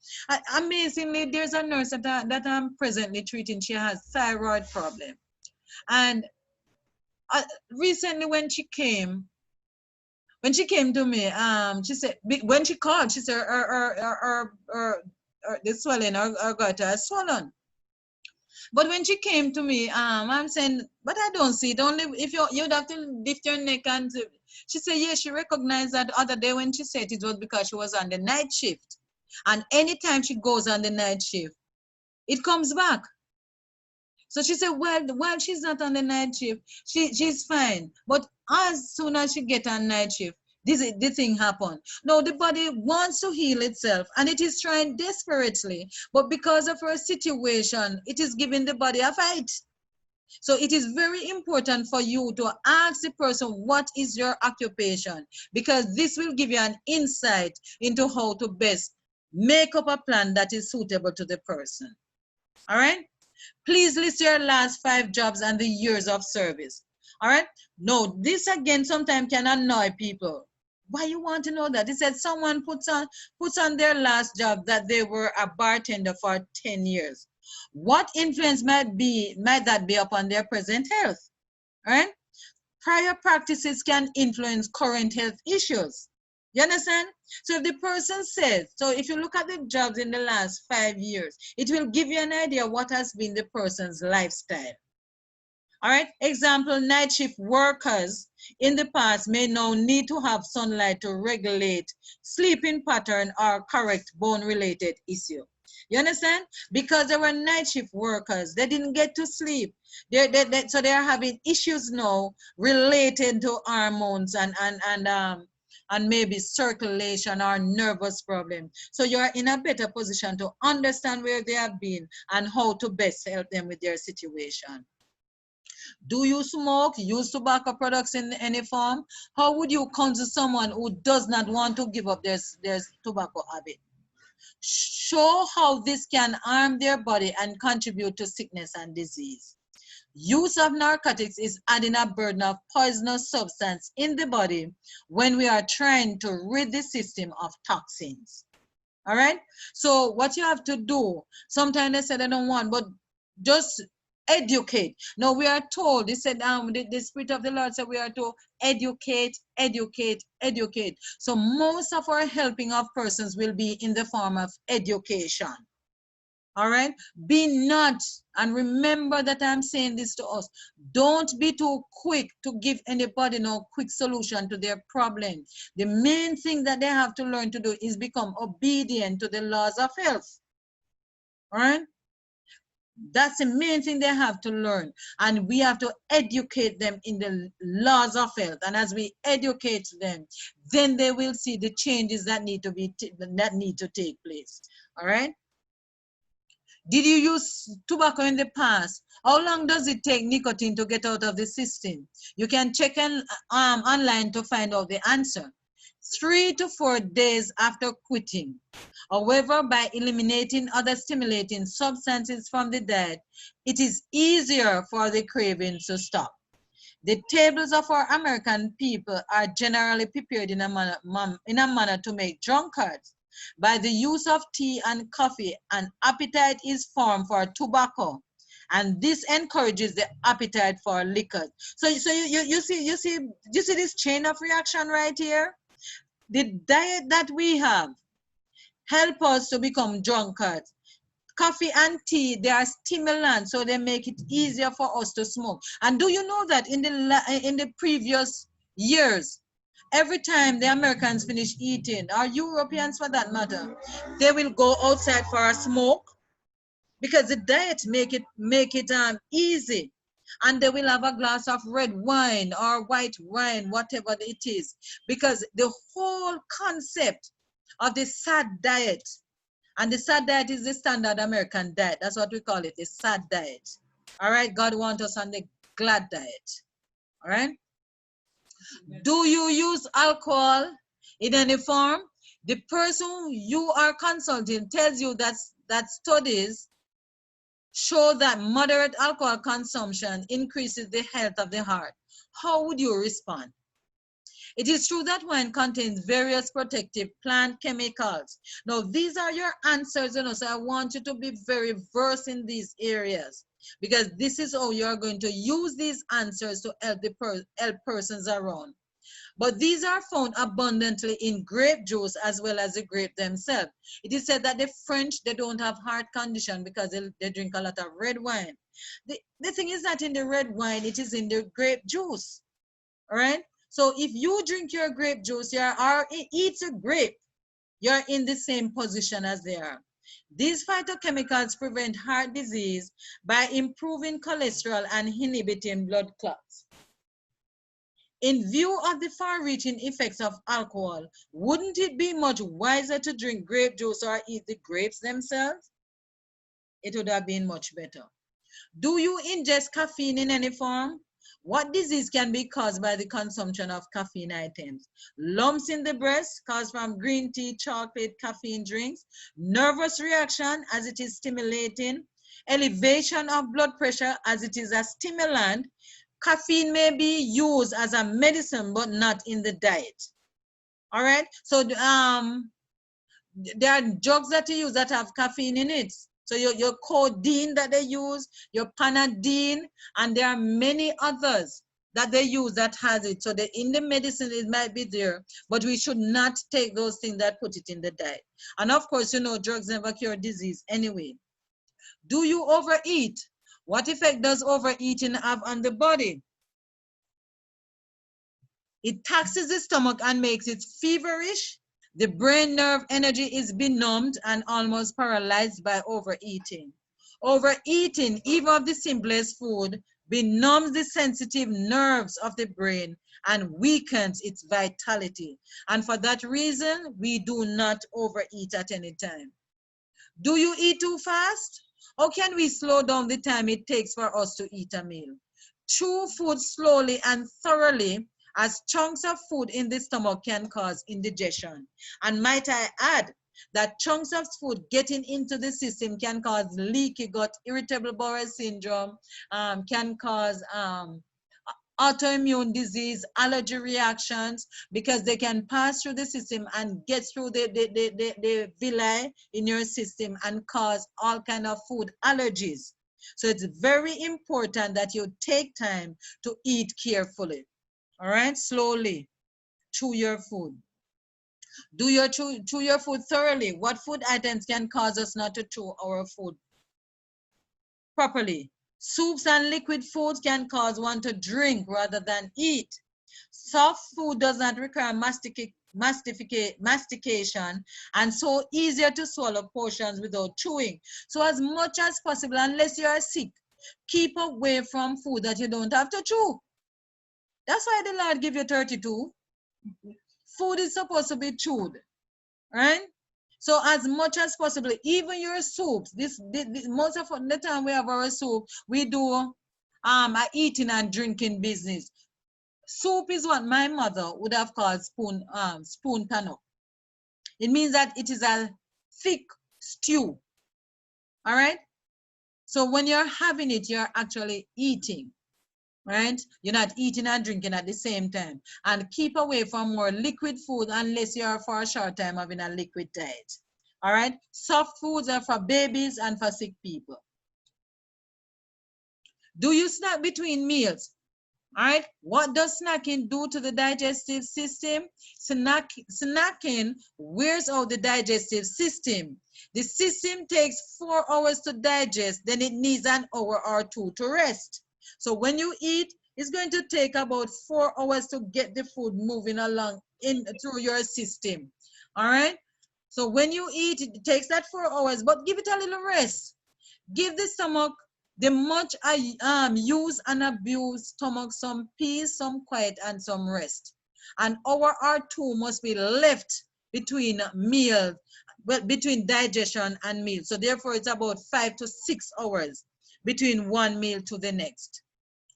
Amazingly, there's a nurse that I'm presently treating. She has thyroid problem. And recently when she came to me, she said, when she called, she said, the swelling, her gut has swollen. But when she came to me, I'm saying, but I don't see it. Only if you'd have to lift your neck. And she said, yeah, she recognized that the other day when she said it was because she was on the night shift. And anytime she goes on the night shift, it comes back. So she said, well, while she's not on the night shift, she's fine. But as soon as she gets on night shift, this thing happened. No, the body wants to heal itself and it is trying desperately. But because of her situation, it is giving the body a fight. So it is very important for you to ask the person, what is your occupation? Because this will give you an insight into how to best make up a plan that is suitable to the person. All right? Please list your last 5 jobs and the years of service. All right? No, this again sometimes can annoy people. Why you want to know that? It said someone puts on their last job that they were a bartender for 10 years. What influence might that be upon their present health? All right? Prior practices can influence current health issues. You understand? So if the person says, so if you look at the jobs in the last 5 years, it will give you an idea what has been the person's lifestyle. All right, example, night shift workers in the past may now need to have sunlight to regulate sleeping pattern or correct bone-related issue. You understand? Because they were night shift workers, they didn't get to sleep. So they are having issues now related to hormones and maybe circulation or nervous problem. So you are in a better position to understand where they have been and how to best help them with their situation. Do you smoke, use tobacco products in any form? How would you counsel someone who does not want to give up their tobacco habit? Show how this can harm their body and contribute to sickness and disease. Use of narcotics is adding a burden of poisonous substance in the body when we are trying to rid the system of toxins. All right? So what you have to do, sometimes they say they don't want, but just educate. Now we are told, they said, the Spirit of the Lord said we are to educate, educate, educate. So most of our helping of persons will be in the form of education. All right, be not, and remember that I'm saying this to us, don't be too quick to give anybody no quick solution to their problem. The main thing that they have to learn to do is become obedient to the laws of health. All right, that's the main thing they have to learn, and we have to educate them in the laws of health. And as we educate them, then they will see the changes that need to take place. All right. Did you use tobacco in the past? How long does it take nicotine to get out of the system? You can check online to find out the answer. 3 to 4 days after quitting. However, by eliminating other stimulating substances from the diet, it is easier for the cravings to stop. The tables of our American people are generally prepared in a manner to make drunkards. By the use of tea and coffee, an appetite is formed for tobacco, and this encourages the appetite for liquor. So you see this chain of reaction right here? The diet that we have help us to become drunkards. Coffee and tea, they are stimulants, so they make it easier for us to smoke. And do you know that in the previous years, every time the Americans finish eating, or Europeans for that matter, they will go outside for a smoke because the diet make it easy. And they will have a glass of red wine or white wine, whatever it is, because the whole concept of the SAD diet, and the SAD diet is the standard American diet. That's what we call it, the SAD diet. All right, God wants us on the glad diet. All right. Do you use alcohol in any form? The person you are consulting tells you that studies show that moderate alcohol consumption increases the health of the heart. How would you respond? It is true that wine contains various protective plant chemicals. Now, these are your answers, so I want you to be very versed in these areas, because this is how you're going to use these answers to help help persons around. But these are found abundantly in grape juice as well as the grape themselves. It is said that the French, they don't have heart condition because they drink a lot of red wine. The thing is that in the red wine, it is in the grape juice, all right? So if you drink your grape juice, or eat a grape, you're in the same position as they are. These phytochemicals prevent heart disease by improving cholesterol and inhibiting blood clots. In view of the far-reaching effects of alcohol, wouldn't it be much wiser to drink grape juice or eat the grapes themselves? It would have been much better. Do you ingest caffeine in any form? What disease can be caused by the consumption of caffeine items? Lumps in the breast caused from green tea, chocolate, caffeine drinks, nervous reaction as it is stimulating, elevation of blood pressure as it is a stimulant. Caffeine may be used as a medicine, but not in the diet. All right. So there are drugs that you use that have caffeine in it. So your codeine that they use, your Panadine, and there are many others that they use that has it. So in the medicine, it might be there, but we should not take those things that put it in the diet. And of course, drugs never cure disease anyway. Do you overeat? What effect does overeating have on the body? It taxes the stomach and makes it feverish. The brain nerve energy is benumbed and almost paralyzed by overeating. Overeating, even of the simplest food, benumbs the sensitive nerves of the brain and weakens its vitality. And for that reason, we do not overeat at any time. Do you eat too fast? How can we slow down the time it takes for us to eat a meal? Chew food slowly and thoroughly, as chunks of food in the stomach can cause indigestion. And might I add that chunks of food getting into the system can cause leaky gut, irritable bowel syndrome, can cause autoimmune disease, allergy reactions, because they can pass through the system and get through the villi in your system and cause all kind of food allergies. So it's very important that you take time to eat carefully. All right, slowly chew your food. Do you chew your food thoroughly? What food items can cause us not to chew our food properly? Soups and liquid foods can cause one to drink rather than eat. Soft food does not require mastication, and so easier to swallow portions without chewing. So as much as possible, unless you are sick, keep away from food that you don't have to chew. That's why the Lord give you 32. Food is supposed to be chewed, right? So as much as possible, even your soups, most of the time we have our soup, we do a eating and drinking business. Soup is what my mother would have called spoon tano. It means that it is a thick stew. All right. So when you're having it, you're actually eating, right? You're not eating and drinking at the same time. And keep away from more liquid food unless you're for a short time having a liquid diet. All right. Soft foods are for babies and for sick people. Do you snack between meals? All right, what does snacking do to the digestive system? Snacking wears out the digestive system. The system takes 4 hours to digest, then it needs an hour or 2 to rest. So when you eat, it's going to take about 4 hours to get the food moving along through your system. All right, so when you eat, it takes that 4 hours, but give it a little rest. Give the stomach the much use and abuse stomach some peace, some quiet, and some rest. An hour or 2 must be left between meals, between digestion and meal. So therefore, it's about 5 to 6 hours between one meal to the next.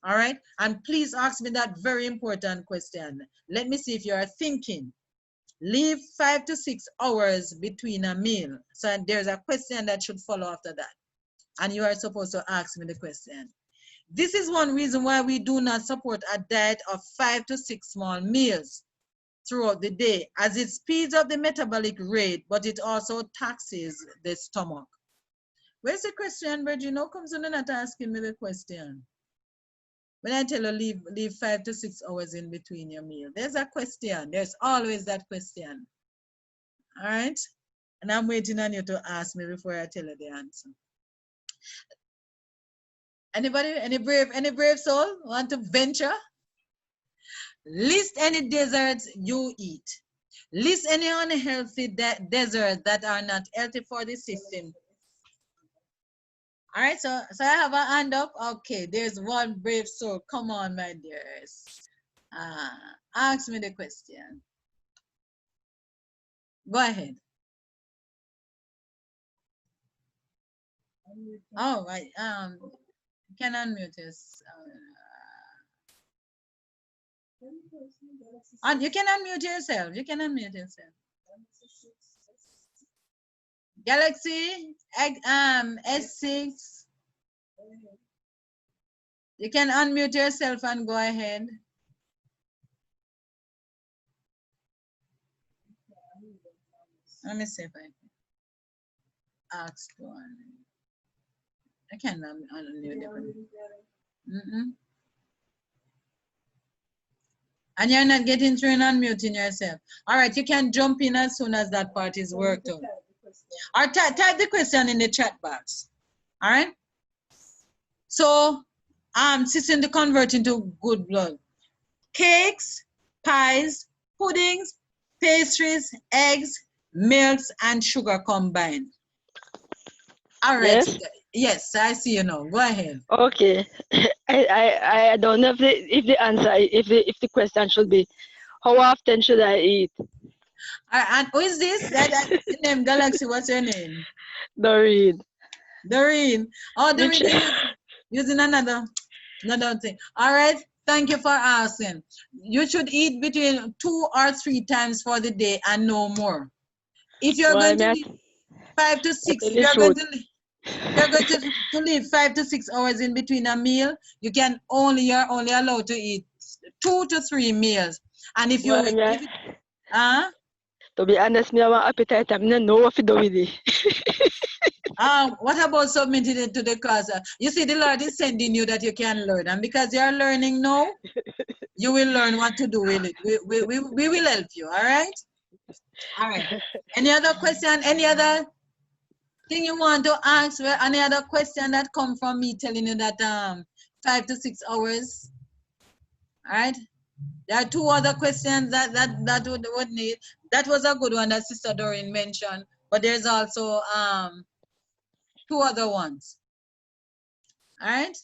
All right, and please ask me that very important question. Let me see if you are thinking. Leave 5 to 6 hours between a meal. So there's a question that should follow after that. And you are supposed to ask me the question. This is one reason why we do not support a diet of 5 to 6 small meals throughout the day, as it speeds up the metabolic rate, but it also taxes the stomach. Where's the question, Virgin? How comes you're not asking me the question? When I tell you leave 5 to 6 hours in between your meal, there's a question. There's always that question. All right? And I'm waiting on you to ask me before I tell you the answer. Anybody, any brave soul want to venture? List any desserts you eat. List any unhealthy desserts that are not healthy for the system. All right, so I have a hand up. Okay, there's one brave soul. Come on, my dears. Ask me the question. Go ahead. Oh, right. You can unmute us. And you can unmute yourself. You can unmute yourself. Galaxy S6. You can unmute yourself and go ahead. Let me see if I can ask one. I can't unmute them. And you're not getting through and unmuting yourself. All right, you can jump in as soon as that part is worked out. Or type the question in the chat box. All right? So, Sister, convert into good blood. Cakes, pies, puddings, pastries, eggs, milks, and sugar combined. All right. Yes, I see you now. Go ahead. Okay. I don't know if the answer, if the question should be, how often should I eat? And who is this? That name Galaxy. What's your name? Doreen. Doreen. Oh, Doreen, using another thing. All right. Thank you for asking. You should eat between 2 or 3 times for the day and no more. If you're going to eat 5 to 6, you're going to leave 5 to 6 hours in between a meal. You're only allowed to eat 2 to 3 meals. And if you to be honest, me have an appetite. I don't know what to do with it. What about submitting it to the class? You see, the Lord is sending you that you can learn, and because you're learning now, you will learn what to do with it. We will help you. All right. All right. Any other question? Any other thing you want to ask? Any other question that come from me telling you that 5 to 6 hours? All right. There are 2 other questions that would need. That was a good one that Sister Doreen mentioned, but there's also 2 other ones. All right.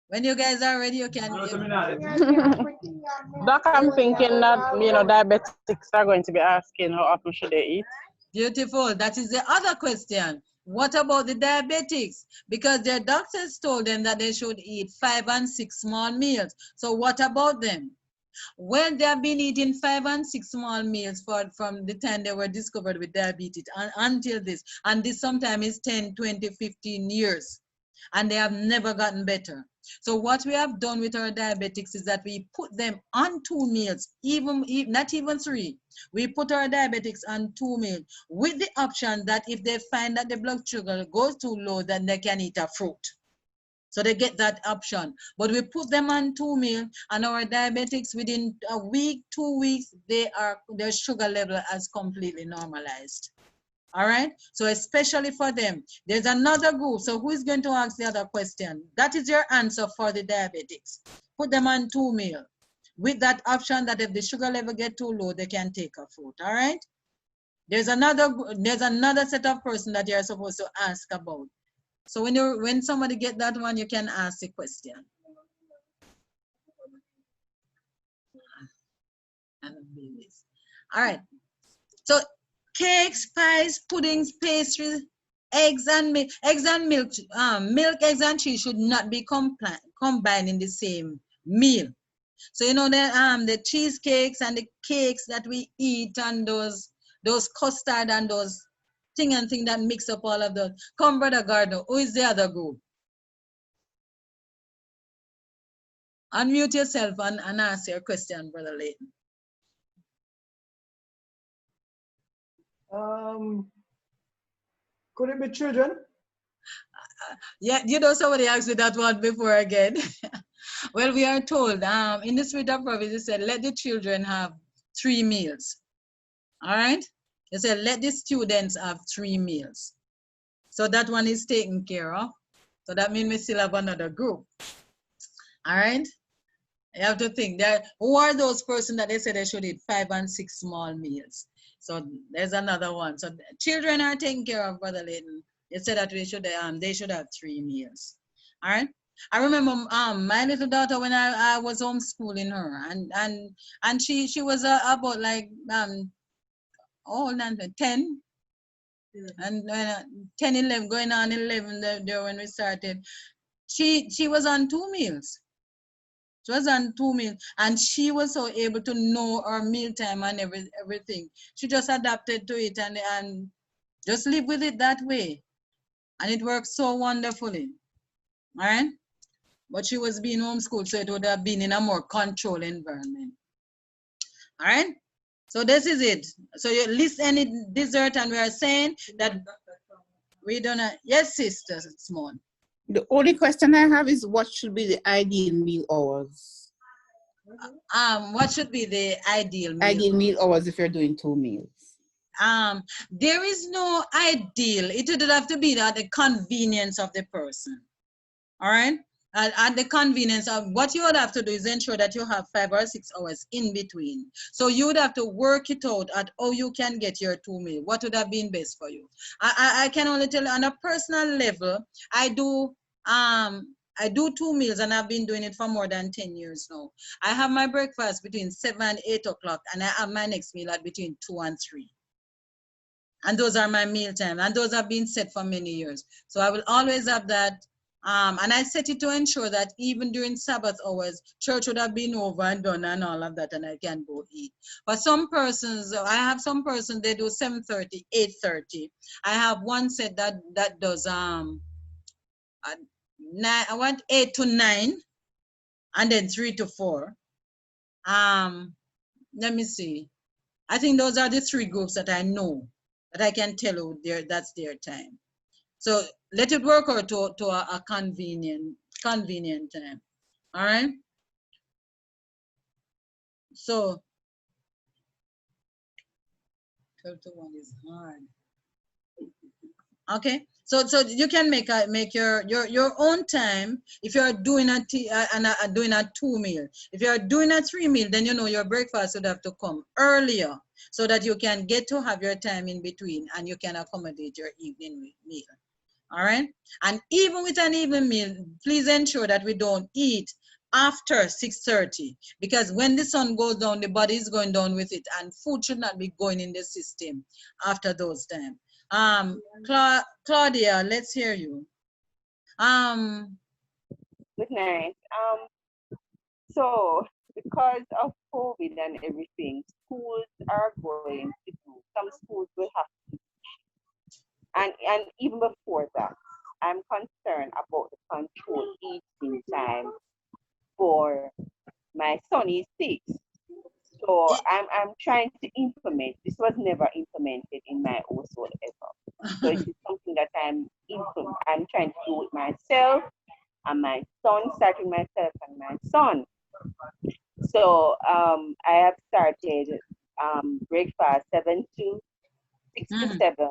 When you guys are ready, you can. Doc, I'm thinking that diabetics are going to be asking how often should they eat. Beautiful. That is the other question. What about the diabetics? Because their doctors told them that they should eat 5 and 6 small meals. So what about them? Well, they have been eating 5 and 6 small meals from the time they were discovered with diabetes until this. And this sometimes is 10, 20, 15 years. And they have never gotten better. So what we have done with our diabetics is that we put them on 2 meals, not even 3. We put our diabetics on 2 meals with the option that if they find that the blood sugar goes too low, then they can eat a fruit. So they get that option. But we put them on 2 meals, and our diabetics within a week, 2 weeks, their sugar level has completely normalized. All right, so especially for them. There's another group. So who is going to ask the other question? That is your answer for the diabetics. Put them on 2 meals with that option that if the sugar level get too low, they can take a fruit. All right. There's another set of person that you're supposed to ask about. So when somebody get that one, you can ask the question. All right. So cakes, pies, puddings, pastries, eggs and milk. Milk, eggs, and cheese should not be combined in the same meal. So you know the cheesecakes and the cakes that we eat and those custard and those thing that mix up all of those. Come, Brother Gardner, who is the other group? Unmute yourself and ask your question, Brother Layton. Could it be children? Yeah, you know somebody asked me that one before again. Well, we are told in the Spirit of Prophecy, it said, let the children have 3 meals. All right? It said, let the students have 3 meals. So that one is taken care of. So that means we still have another group. All right? You have to think that who are those persons that they said they should eat 5 and 6 small meals. So there's another one. So children are taken care of, Brother Layton. They said that they should have 3 meals. All right. I remember my little daughter when I was homeschooling her, and she was about like 10 and 10, 11, going on 11 there when we started. She was on 2 meals. She was on 2 meals, and she was so able to know her meal time and everything. She just adapted to it and just live with it that way. And it worked so wonderfully. All right? But she was being homeschooled, so it would have been in a more controlled environment. All right? So this is it. So you list any dessert, and we are saying that we don't have, yes, Sister Simone. The only question I have is what should be the ideal meal hours? What should be the ideal meal? Ideal meal hours if you're doing 2 meals. There is no ideal. It would have to be at the convenience of the person. All right? At the convenience of what you would have to do is ensure that you have 5 or 6 hours in between. So you would have to work it out at how you can get your 2 meals. What would have been best for you? I can only tell you on a personal level, I do 2 meals, and I've been doing it for more than 10 years now. I have my breakfast between 7 and 8 o'clock, and I have my next meal at between 2 and 3. And those are my meal time, and those have been set for many years. So I will always have that. And I set it to ensure that even during Sabbath hours, church would have been over and done and all of that, and I can go eat. But some persons, I have some persons, they do 7:30, 8:30. I have one set that does I want 8 to 9, and then 3 to 4. Let me see. I think those are the 3 groups that I know that I can tell you that's their time. So let it work out to a convenient time. All right. So 12 to 1 is hard. Okay. So you can make your own time if you're doing doing a 2 meal. If you're doing a 3 meal, then you know your breakfast would have to come earlier so that you can get to have your time in between and you can accommodate your evening meal. All right. And even with an evening meal, please ensure that we don't eat after 6:30, because when the sun goes down, the body is going down with it, and food should not be going in the system after those times. Claudia, let's hear you. Good night. So because of COVID and everything, schools are going to do, some schools will have to, and even before that, I'm concerned about the controlled eating time for my son. He's 6. So I'm trying to implement. This was never implemented in my household ever. So it is something that I'm trying to do with myself and my son, starting myself and my son. So I have started breakfast 7 to 6 to 7.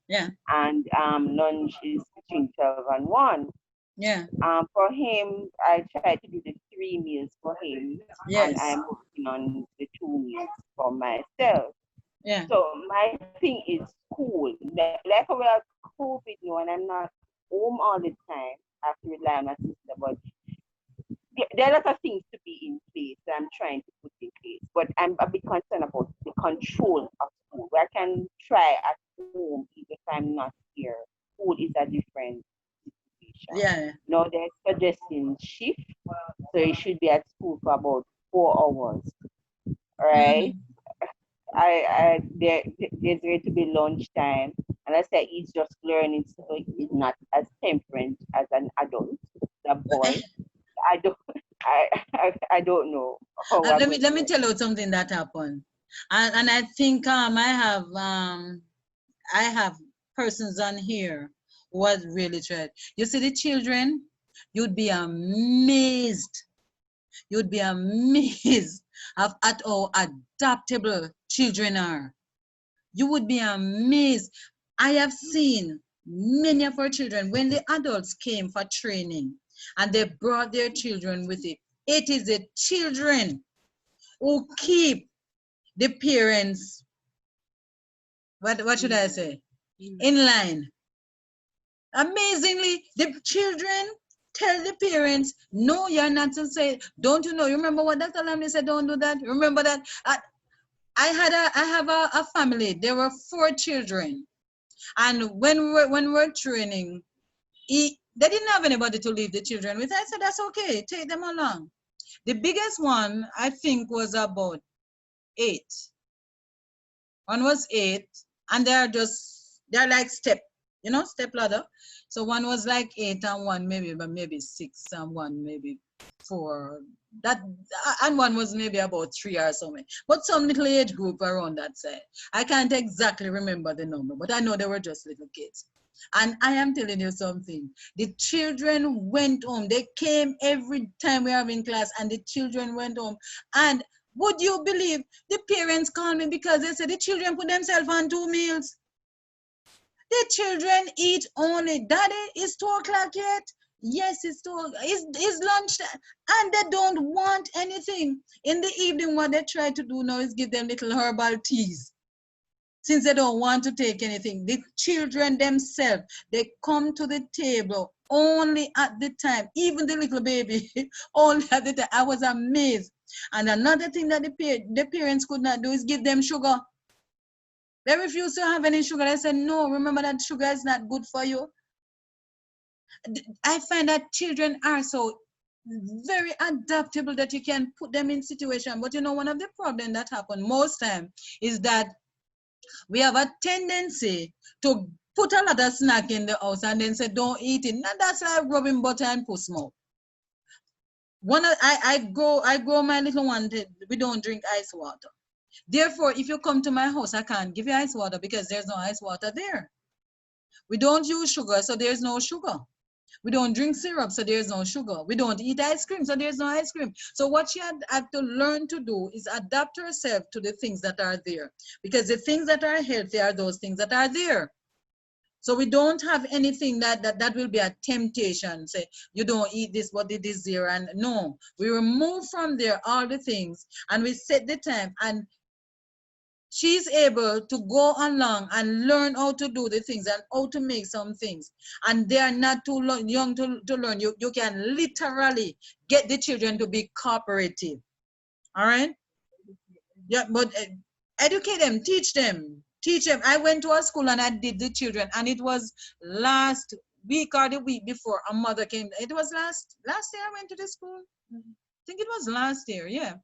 Yeah. And lunch is between 12 and 1. Yeah. For him, I try to do the 3 meals for him. Yes. And I'm working on the 2 meals for myself. Yeah. So my thing is school. Like we have COVID now, and I'm not home all the time. I have to rely on my sister, but there are a lot of things to be in place that I'm trying to put in place. But I'm a bit concerned about the control of school. I can try at home if I'm not here. Food is a different situation. Yeah. Now they're suggesting shift, so you should be at school for about 4 hours, right? There's going to be lunchtime, and I said he's just learning, so he's not as temperate as an adult, the boy. I don't, I don't know how I'm let going me tell you something that happened, and I think I have persons on here who has really tried. You see the children, you'd be amazed. You'd be amazed at how adaptable children are. You would be amazed. I have seen many of our children, when the adults came for training and they brought their children with it, it is the children who keep the parents, what should I say, in line. Amazingly, the children tell the parents, no, you're not to say, don't you know? You remember what Dr. Lamley said, don't do that? Remember that? I have a family. There were 4 children. And when we're training, they didn't have anybody to leave the children with. I said, that's okay, take them along. The biggest one, I think, was about 8. One was 8, and they're like step ladder. So one was like 8 and one maybe 6 and one maybe 4. That and one was maybe about 3 or something. But some little age group around that side. I can't exactly remember the number, but I know they were just little kids. And I am telling you something. The children went home. They came every time we are in class, and the children went home. And would you believe the parents called me because they said the children put themselves on 2 meals? The children eat only. Daddy, it's 2 o'clock yet? Yes, it's lunch time. And they don't want anything. In the evening, what they try to do now is give them little herbal teas. Since they don't want to take anything, the children themselves, they come to the table only at the time, even the little baby, only at the time. I was amazed. And another thing that the parents could not do is give them sugar. They refused to have any sugar. I said, no, remember that sugar is not good for you. I find that children are so very adaptable that you can put them in situation. But you know, one of the problems that happen most time is that we have a tendency to put a lot of snack in the house and then say, don't eat it. And that's like rubbing butter and puss mouth. I grow my little one, we don't drink ice water. Therefore, if you come to my house, I can't give you ice water because there's no ice water there. We don't use sugar, so there's no sugar. We don't drink syrup, so there's no sugar. We don't eat ice cream, so there's no ice cream. So what you have to learn to do is adapt yourself to the things that are there. Because the things that are healthy are those things that are there. So we don't have anything that will be a temptation. Say, you don't eat this, but it is there. And no, we remove from there all the things and we set the time, and she's able to go along and learn how to do the things and how to make some things. And they are not too young to learn. You can literally get the children to be cooperative. All right? Yeah, but educate them, teach them. I went to a school and I did the children, and it was last week or the week before a mother came. It was last year I went to the school. I think it was last year, yeah.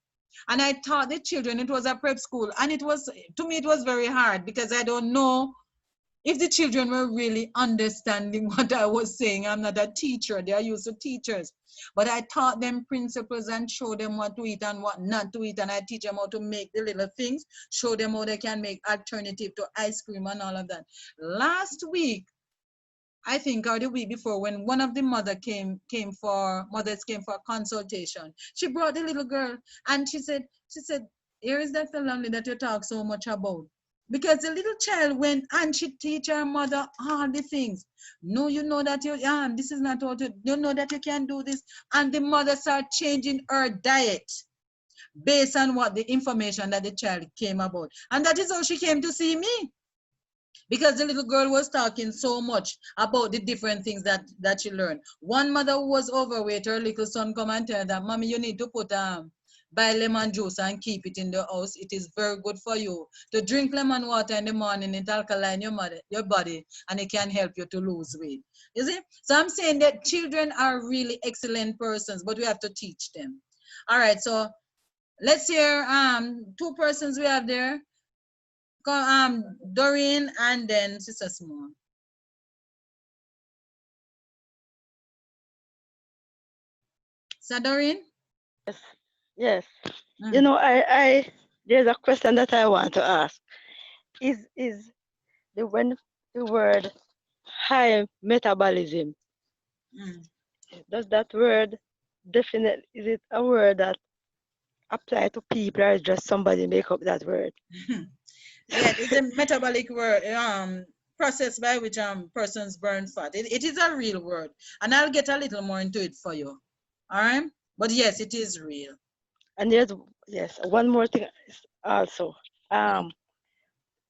And I taught the children. It was a prep school, and to me it was very hard because I don't know if the children were really understanding what I was saying. I'm not a teacher. They are used to teachers. But I taught them principles and showed them what to eat and what not to eat. And I teach them how to make the little things, show them how they can make alternative to ice cream and all of that. Last week, I think, or the week before, when one of the mothers came for consultation, she brought the little girl and she said, here is Dr. Lumley that you talk so much about. Because the little child went and she teach her mother all the things. No, you know that this is not what you know that you can do this. And the mother started changing her diet based on what the information that the child came about. And that is how she came to see me. Because the little girl was talking so much about the different things that she learned. One mother who was overweight, her little son come and tell her that, Mommy, you need to buy lemon juice and keep it in the house. It is very good for you. To drink lemon water in the morning, it alkaline your body, and it can help you to lose weight. You see? So I'm saying that children are really excellent persons, but we have to teach them. All right, so Let's hear two persons we have there. Doreen and then Sister Simone. So Doreen? Yes. Yes. Mm. You know, there's a question that I want to ask. Is when the word high metabolism, does that word definitely, is it a word that apply to people, or is just somebody make up that word? Yeah, it's a metabolic word, process by which persons burn fat. It is a real word, and I'll get a little more into it for you. All right, but yes, it is real. And there's one more thing also.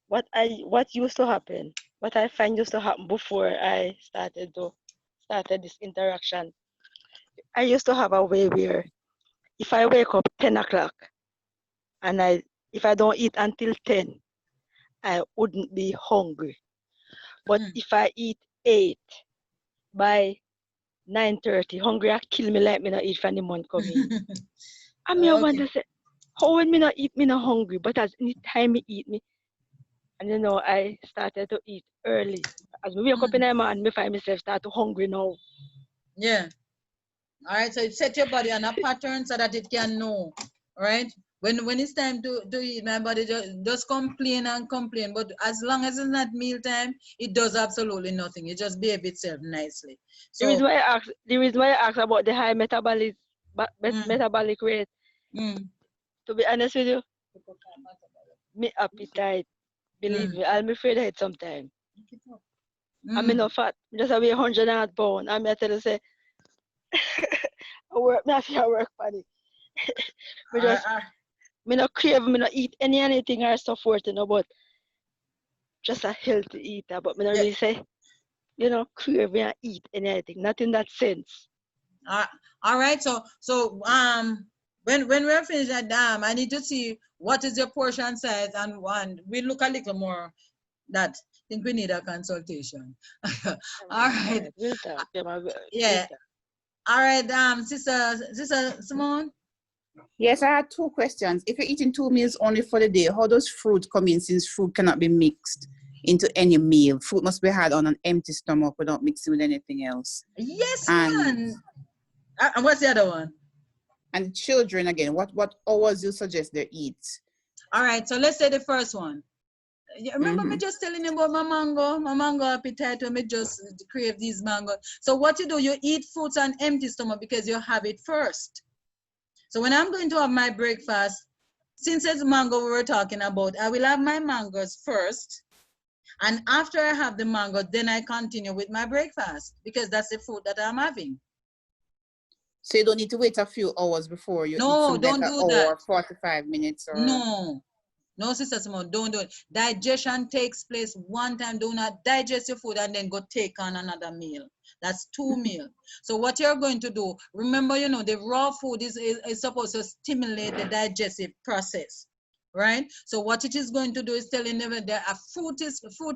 What used to happen, what I find used to happen before I started this interaction. I used to have a way where if I wake up 10 o'clock and if I don't eat until 10, I wouldn't be hungry. But if I eat 8 by 9:30, hungry I kill me like me not eat from the month coming. I mean, I wonder, say, how when me not eat, me not hungry, but as any time me eat me, and you know, I started to eat early. As we wake up in the morning, me find myself start to hungry now. Yeah. All right, so it set your body on a pattern so that it can know, right? When it's time to eat, my body just complain and complain. But as long as it's not meal time, it does absolutely nothing. It just behave itself nicely. So The reason why I asked about the high metabolic rate, to be honest with you, me appetite, believe me, I'm afraid of it sometimes. I'm not fat, just weigh 100 pounds. I'm tell you say, I work for it. Me not crave, me not eat anything or so forth, you know, but just a healthy eater, but me not really say, you know, crave and eat anything, not in that sense. All right, so when we're finished at I need to see what is your portion size, and we look a little more. That I think we need a consultation. All right. We'll talk. Yeah. All right, Sister Simone. Yes, I had two questions. If you're eating 2 meals only for the day, how does fruit come in, since fruit cannot be mixed into any meal? Fruit must be had on an empty stomach without mixing with anything else. Yes, man. And what's the other one? And children, again, what hours you suggest they eat? All right, so let's say the first one. You remember me just telling you about my mango appetite, when me just crave these mango. So what you do, you eat fruits on empty stomach because you have it first. So when I'm going to have my breakfast, since it's mango we were talking about, I will have my mangoes first. And after I have the mango, then I continue with my breakfast because that's the food that I'm having. So you don't need to wait a few hours before you eat something, don't like do that. Or 45 minutes or... No, Sister Simone, don't do it. Digestion takes place one time. Do not digest your food and then go take on another meal. That's 2 meals. So what you're going to do, remember, you know, the raw food is supposed to stimulate the digestive process, right? So what it is going to do is telling them that a fruit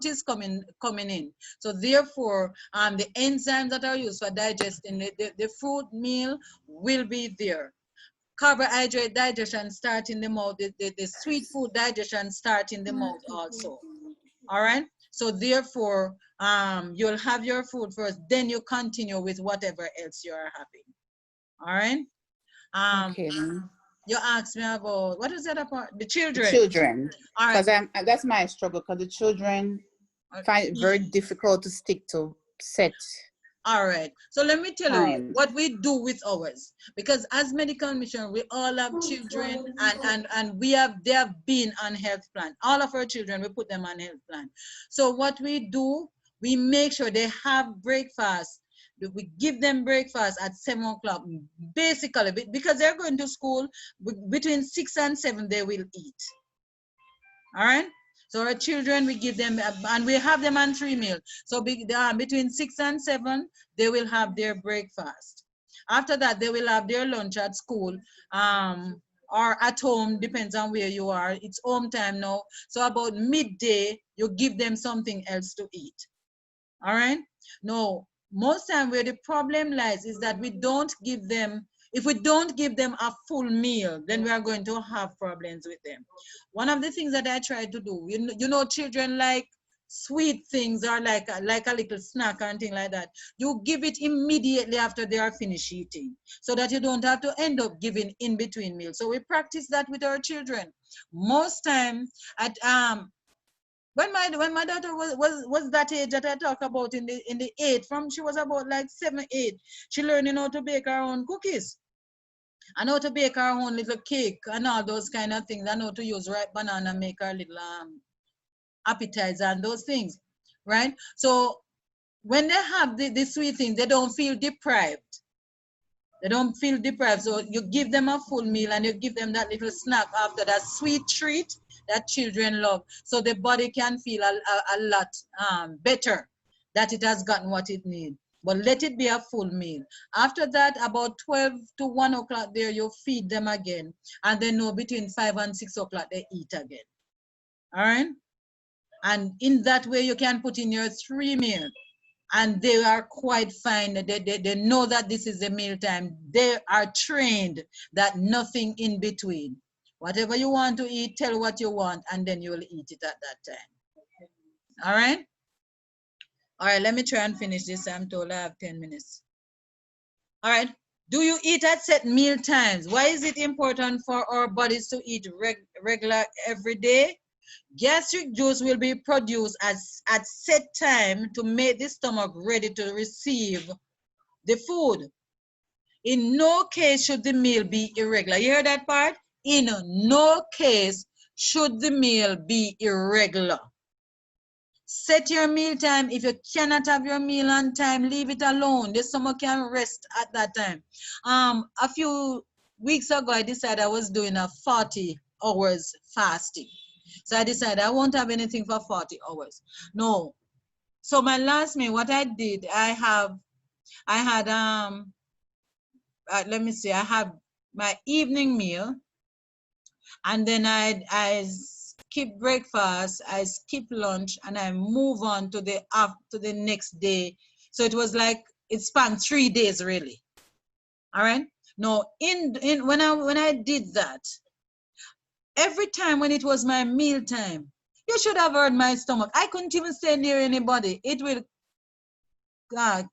is coming in. So therefore, the enzymes that are used for digesting the fruit meal will be there. Carbohydrate digestion start in the mouth, the sweet food digestion start in the mouth also. All right, so therefore you'll have your food first, then you continue with whatever else you are having. All right. Okay. You asked me about what is the other part? The children. The children. All right, because that's my struggle, because the children find it very difficult to stick to set. All right, so let me tell you what we do with ours, because as medical mission, we all have children, and they have been on health plan. All of our children, we put them on health plan. So what we do, we make sure they have breakfast. We give them breakfast at 7 o'clock, basically, because they're going to school. Between 6 and 7 they will eat. All right. So our children, we give them, and we have them on 3 meals. So between 6 and 7, they will have their breakfast. After that, they will have their lunch at school or at home, depends on where you are. It's home time now. So about midday, you give them something else to eat. All right? No, most time where the problem lies is that we don't give them, If we don't give them a full meal, then we are going to have problems with them. One of the things that I try to do, you know, children like sweet things or like a little snack and thing like that. You give it immediately after they are finished eating, so that you don't have to end up giving in between meals. So we practice that with our children. Most time at when my daughter was that age that I talk about in the 8, from she was about like 7, 8, she learning how to bake her own cookies and how to bake her own little cake and all those kind of things, and how to use ripe banana make her little appetizer and those things, right? So when they have the sweet things, they don't feel deprived. They don't feel deprived. So you give them a full meal and you give them that little snack after that sweet treat that children love. So the body can feel a lot better that it has gotten what it needs. But let it be a full meal. After that, about 12 to 1 o'clock there, you feed them again. And they know between 5 and 6 o'clock they eat again. All right? And in that way, you can put in your 3 meals. And they are quite fine. They know that this is the meal time. They are trained that nothing in between. Whatever you want to eat, tell what you want, and then you will eat it at that time. All right? All right, let me try and finish this. I'm told I have 10 minutes. All right. Do you eat at set meal times? Why is it important for our bodies to eat regular every day? Gastric juice will be produced at set time to make the stomach ready to receive the food. In no case should the meal be irregular. You hear that part? In no case should the meal be irregular. Set your meal time. If you cannot have your meal on time, leave it alone. The stomach can rest at that time. A few weeks ago, I decided I was doing a 40 hours fasting. So I decided I won't have anything for 40 hours. No. So my last meal, what I did, I had let me see, I had my evening meal, and then I skip breakfast, I skip lunch, and I move on to the next day. So it was like it spanned 3 days really. All right. No, when I did that, every time when it was my meal time, you should have heard my stomach. I couldn't even stay near anybody. It will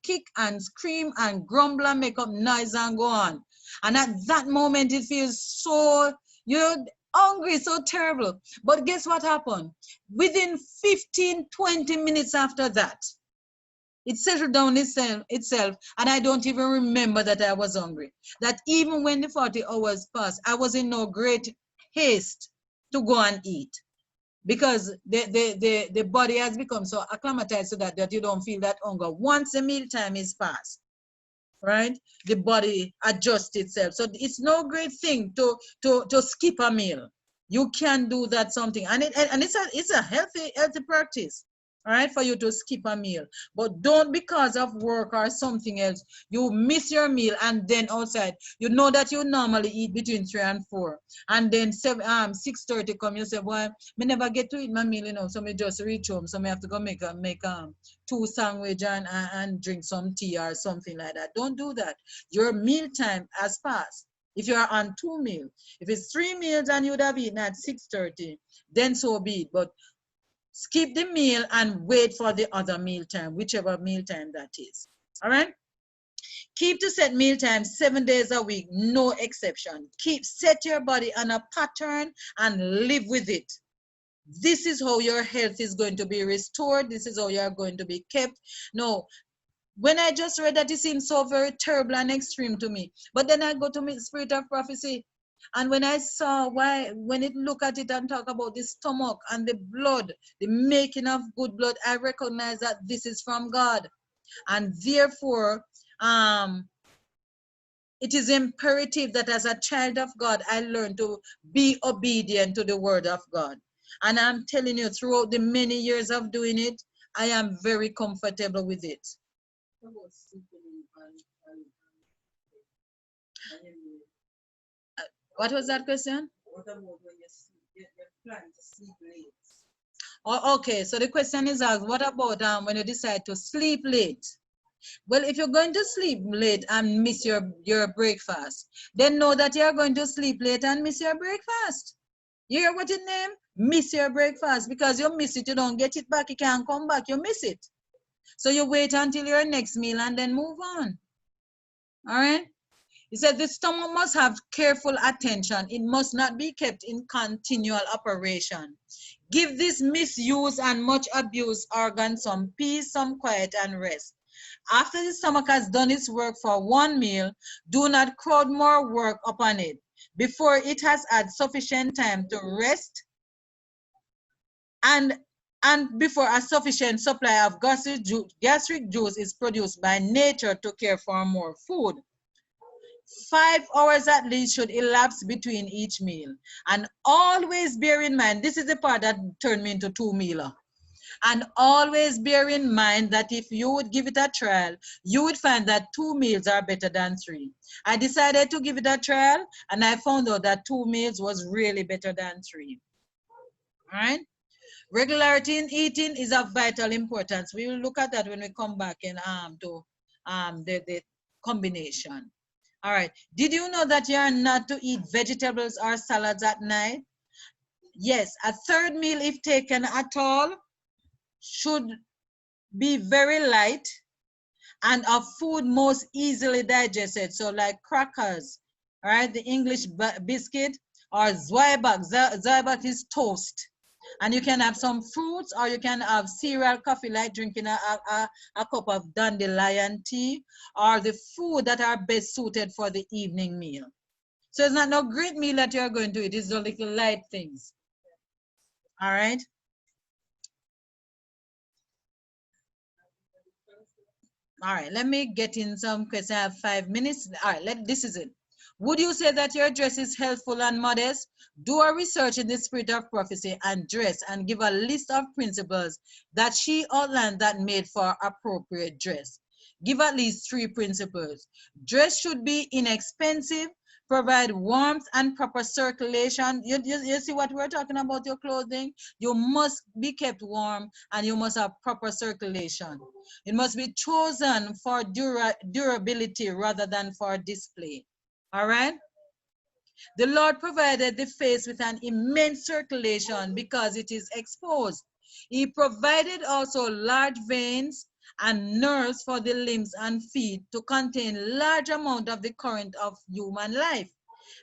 kick and scream and grumble and make up noise and go on. And at that moment, it feels so, you're hungry, so terrible. But guess what happened? Within 15, 20 minutes after that, it settled down itself, and I don't even remember that I was hungry. That even when the 40 hours passed, I was in no great haste to go and eat, because the body has become so acclimatized to that you don't feel that hunger. Once the meal time is passed, right, the body adjusts itself. So it's no great thing to skip a meal. You can do that something, and it's a healthy practice. All right, for you to skip a meal. But don't, because of work or something else, you miss your meal, and then outside, you know that you normally eat between 3 and 4. And then 6:30 come, you say, boy, me never get to eat my meal, you know, so me just reach home. So me have to go make 2 sandwich and drink some tea or something like that. Don't do that. Your meal time has passed. If you are on 2 meals, if it's 3 meals and you would have eaten at 6:30, then so be it. But skip the meal and wait for the other meal time, whichever meal time that is. All right? Keep to set meal time 7 days a week, no exception. Set your body on a pattern and live with it. This is how your health is going to be restored. This is how you are going to be kept. No, when I just read that, it seems so very terrible and extreme to me. But then I go to my spirit of prophecy. And when I saw when it look at it and talk about the stomach and the blood, the making of good blood, I recognize that this is from God. And therefore, it is imperative that as a child of God, I learn to be obedient to the word of God. And I'm telling you, throughout the many years of doing it, I am very comfortable with it. What was that question? What about when you're planning to sleep late? Oh, okay, so the question is asked, what about when you decide to sleep late? Well, if you're going to sleep late and miss your breakfast, then know that you're going to sleep late and miss your breakfast. You hear what it named? Miss your breakfast. Because you miss it, you don't get it back, you can't come back, you miss it. So you wait until your next meal and then move on. All right? He said the stomach must have careful attention. It must not be kept in continual operation. Give this misused and much abused organ some peace, some quiet, and rest. After the stomach has done its work for one meal, do not crowd more work upon it before it has had sufficient time to rest and before a sufficient supply of gastric juice is produced by nature to care for more food. 5 hours at least should elapse between each meal. And always bear in mind, this is the part that turned me into 2-mealer. And always bear in mind that if you would give it a trial, you would find that 2 meals are better than 3. I decided to give it a trial, and I found out that 2 meals was really better than 3. All right? Regularity in eating is of vital importance. We will look at that when we come back in to the combination. All right. Did you know that you are not to eat vegetables or salads at night? Yes, a third meal, if taken at all, should be very light and of food most easily digested. So like crackers, all right, the English biscuit or Zwieback. Zwieback is toast. And you can have some fruits, or you can have cereal, coffee, like drinking a cup of dandelion tea, or the food that are best suited for the evening meal. So it's not no great meal that you're going to eat, it's the little light things. All right? All right, let me get in some questions. I have 5 minutes. All right, this is it. Would you say that your dress is healthful and modest? Do a research in the spirit of prophecy and dress, and give a list of principles that she outlined that made for appropriate dress. Give at least 3 principles. Dress should be inexpensive, provide warmth and proper circulation. You see what we're talking about, your clothing? You must be kept warm and you must have proper circulation. It must be chosen for durability rather than for display. All right? The Lord provided the face with an immense circulation because it is exposed. He provided also large veins and nerves for the limbs and feet to contain large amount of the current of human life,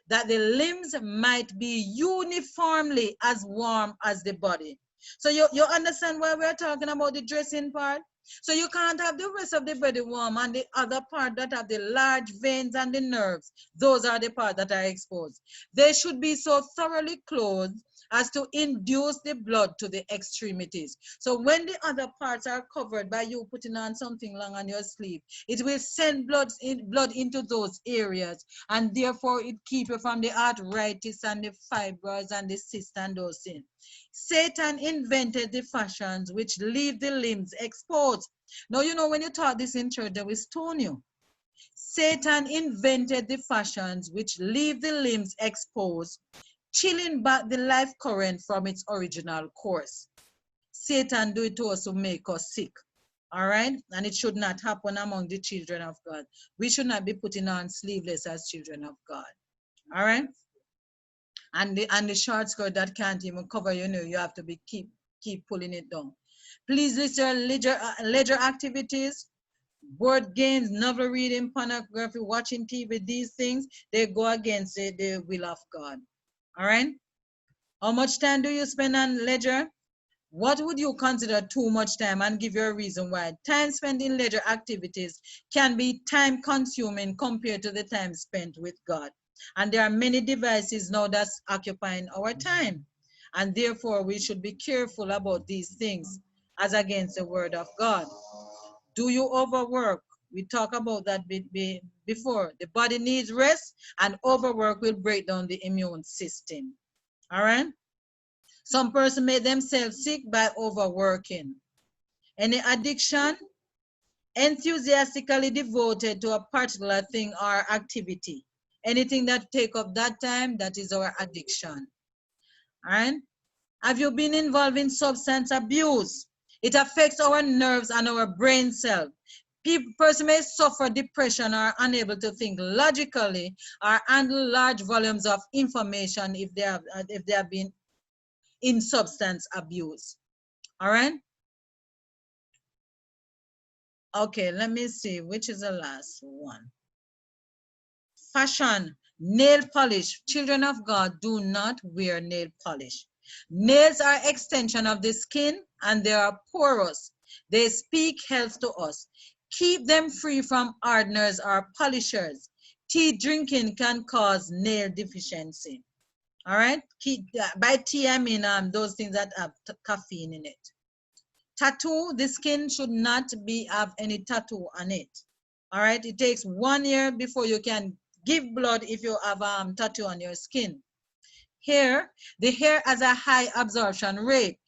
that the limbs might be uniformly as warm as the body. So you understand why we're talking about the dressing part? So you can't have the rest of the body warm and the other part that have the large veins and the nerves, those are the parts that are exposed. They should be so thoroughly clothed as to induce the blood to the extremities. So when the other parts are covered by you putting on something long on your sleeve, it will send blood into those areas, and therefore it keeps you from the arthritis and the fibroids and the cysts and those things. Satan invented the fashions which leave the limbs exposed. Now, you know, when you taught this in church, they will stone you. Satan invented the fashions which leave the limbs exposed, chilling back the life current from its original course. Satan do it to us to make us sick. All right? And it should not happen among the children of God. We should not be putting on sleeveless as children of God. All right? And the short skirt that can't even cover, you know, you have to be keep pulling it down. Please list your leisure activities, board games, novel reading, pornography, watching TV. These things, they go against the will of God. All right? How much time do you spend on leisure? What would you consider too much time, and give you a reason why? Time spent in leisure activities can be time consuming compared to the time spent with God. And there are many devices now that's occupying our time. And therefore, we should be careful about these things as against the word of God. Do you overwork? We talked about that before. The body needs rest, and overwork will break down the immune system. All right? Some person made themselves sick by overworking. Any addiction? Enthusiastically devoted to a particular thing or activity. Anything that take up that time, that is our addiction. All right? Have you been involved in substance abuse? It affects our nerves and our brain cells. Person may suffer depression or unable to think logically or handle large volumes of information if they have been in substance abuse. All right. Okay, let me see which is the last one. Fashion, nail polish. Children of God do not wear nail polish. Nails are extension of the skin and they are porous. They speak health to us. Keep them free from hardeners or polishers. Tea drinking can cause nail deficiency. All right. By tea, I mean those things that have caffeine in it. Tattoo, the skin should not have any tattoo on it. All right. It takes 1 year before you can give blood if you have tattoo on your skin. Hair, the hair has a high absorption rate.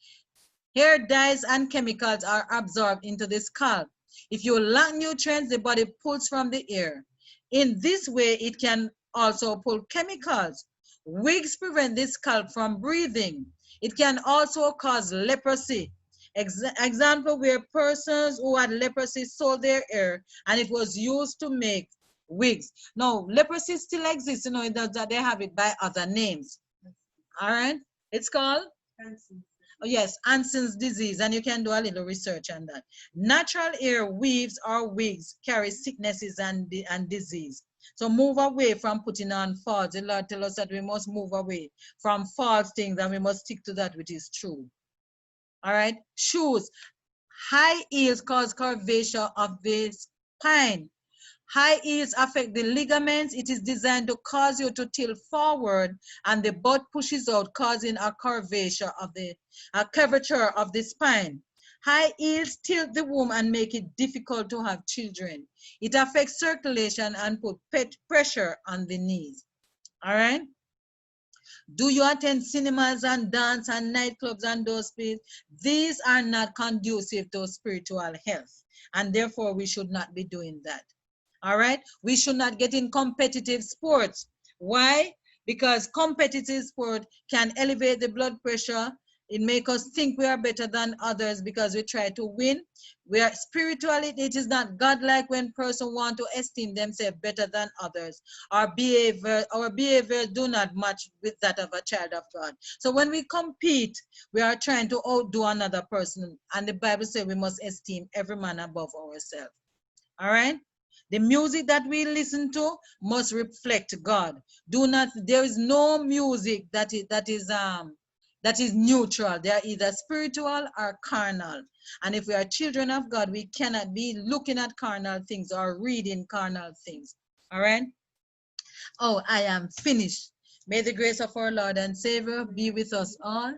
Hair dyes and chemicals are absorbed into the scalp. If you lack nutrients, the body pulls from the hair. In this way, it can also pull chemicals. Wigs prevent the scalp from breathing. It can also cause leprosy. Example where persons who had leprosy sold their hair and it was used to make wigs. Now, leprosy still exists, you know, they have it by other names. All right, it's called? Oh, yes, Hansen's disease, and you can do a little research on that. Natural hair weaves or wigs carry sicknesses and disease. So move away from putting on false. The Lord tells us that we must move away from false things and we must stick to that which is true. All right, shoes. High heels cause curvature of the spine. High heels affect the ligaments. It is designed to cause you to tilt forward and the butt pushes out, causing a curvature of the spine. High heels tilt the womb and make it difficult to have children. It affects circulation and put pressure on the knees. All right. Do you attend cinemas and dance and nightclubs and those places? These are not conducive to spiritual health, and therefore we should not be doing that. All right, we should not get in competitive sports. Why? Because competitive sport can elevate the blood pressure. It makes us think we are better than others because we try to win. We are spiritually, it is not godlike when person want to esteem themselves better than others. Our behavior do not match with that of a child of God. So when we compete, we are trying to outdo another person. And the Bible says we must esteem every man above ourselves. All right. The music that we listen to must reflect God. There is no music that is neutral. They are either spiritual or carnal. And if we are children of God, we cannot be looking at carnal things or reading carnal things. All right. Oh, I am finished. May the grace of our Lord and Savior be with us all.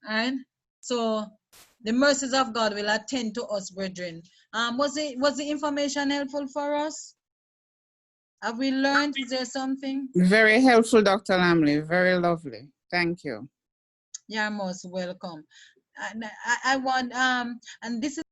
And so the mercies of God will attend to us, brethren. Was the information helpful for us? Have we learned? Is there something? Very helpful, Dr. Lamley. Very lovely. Thank you. You're most welcome. And I want and this is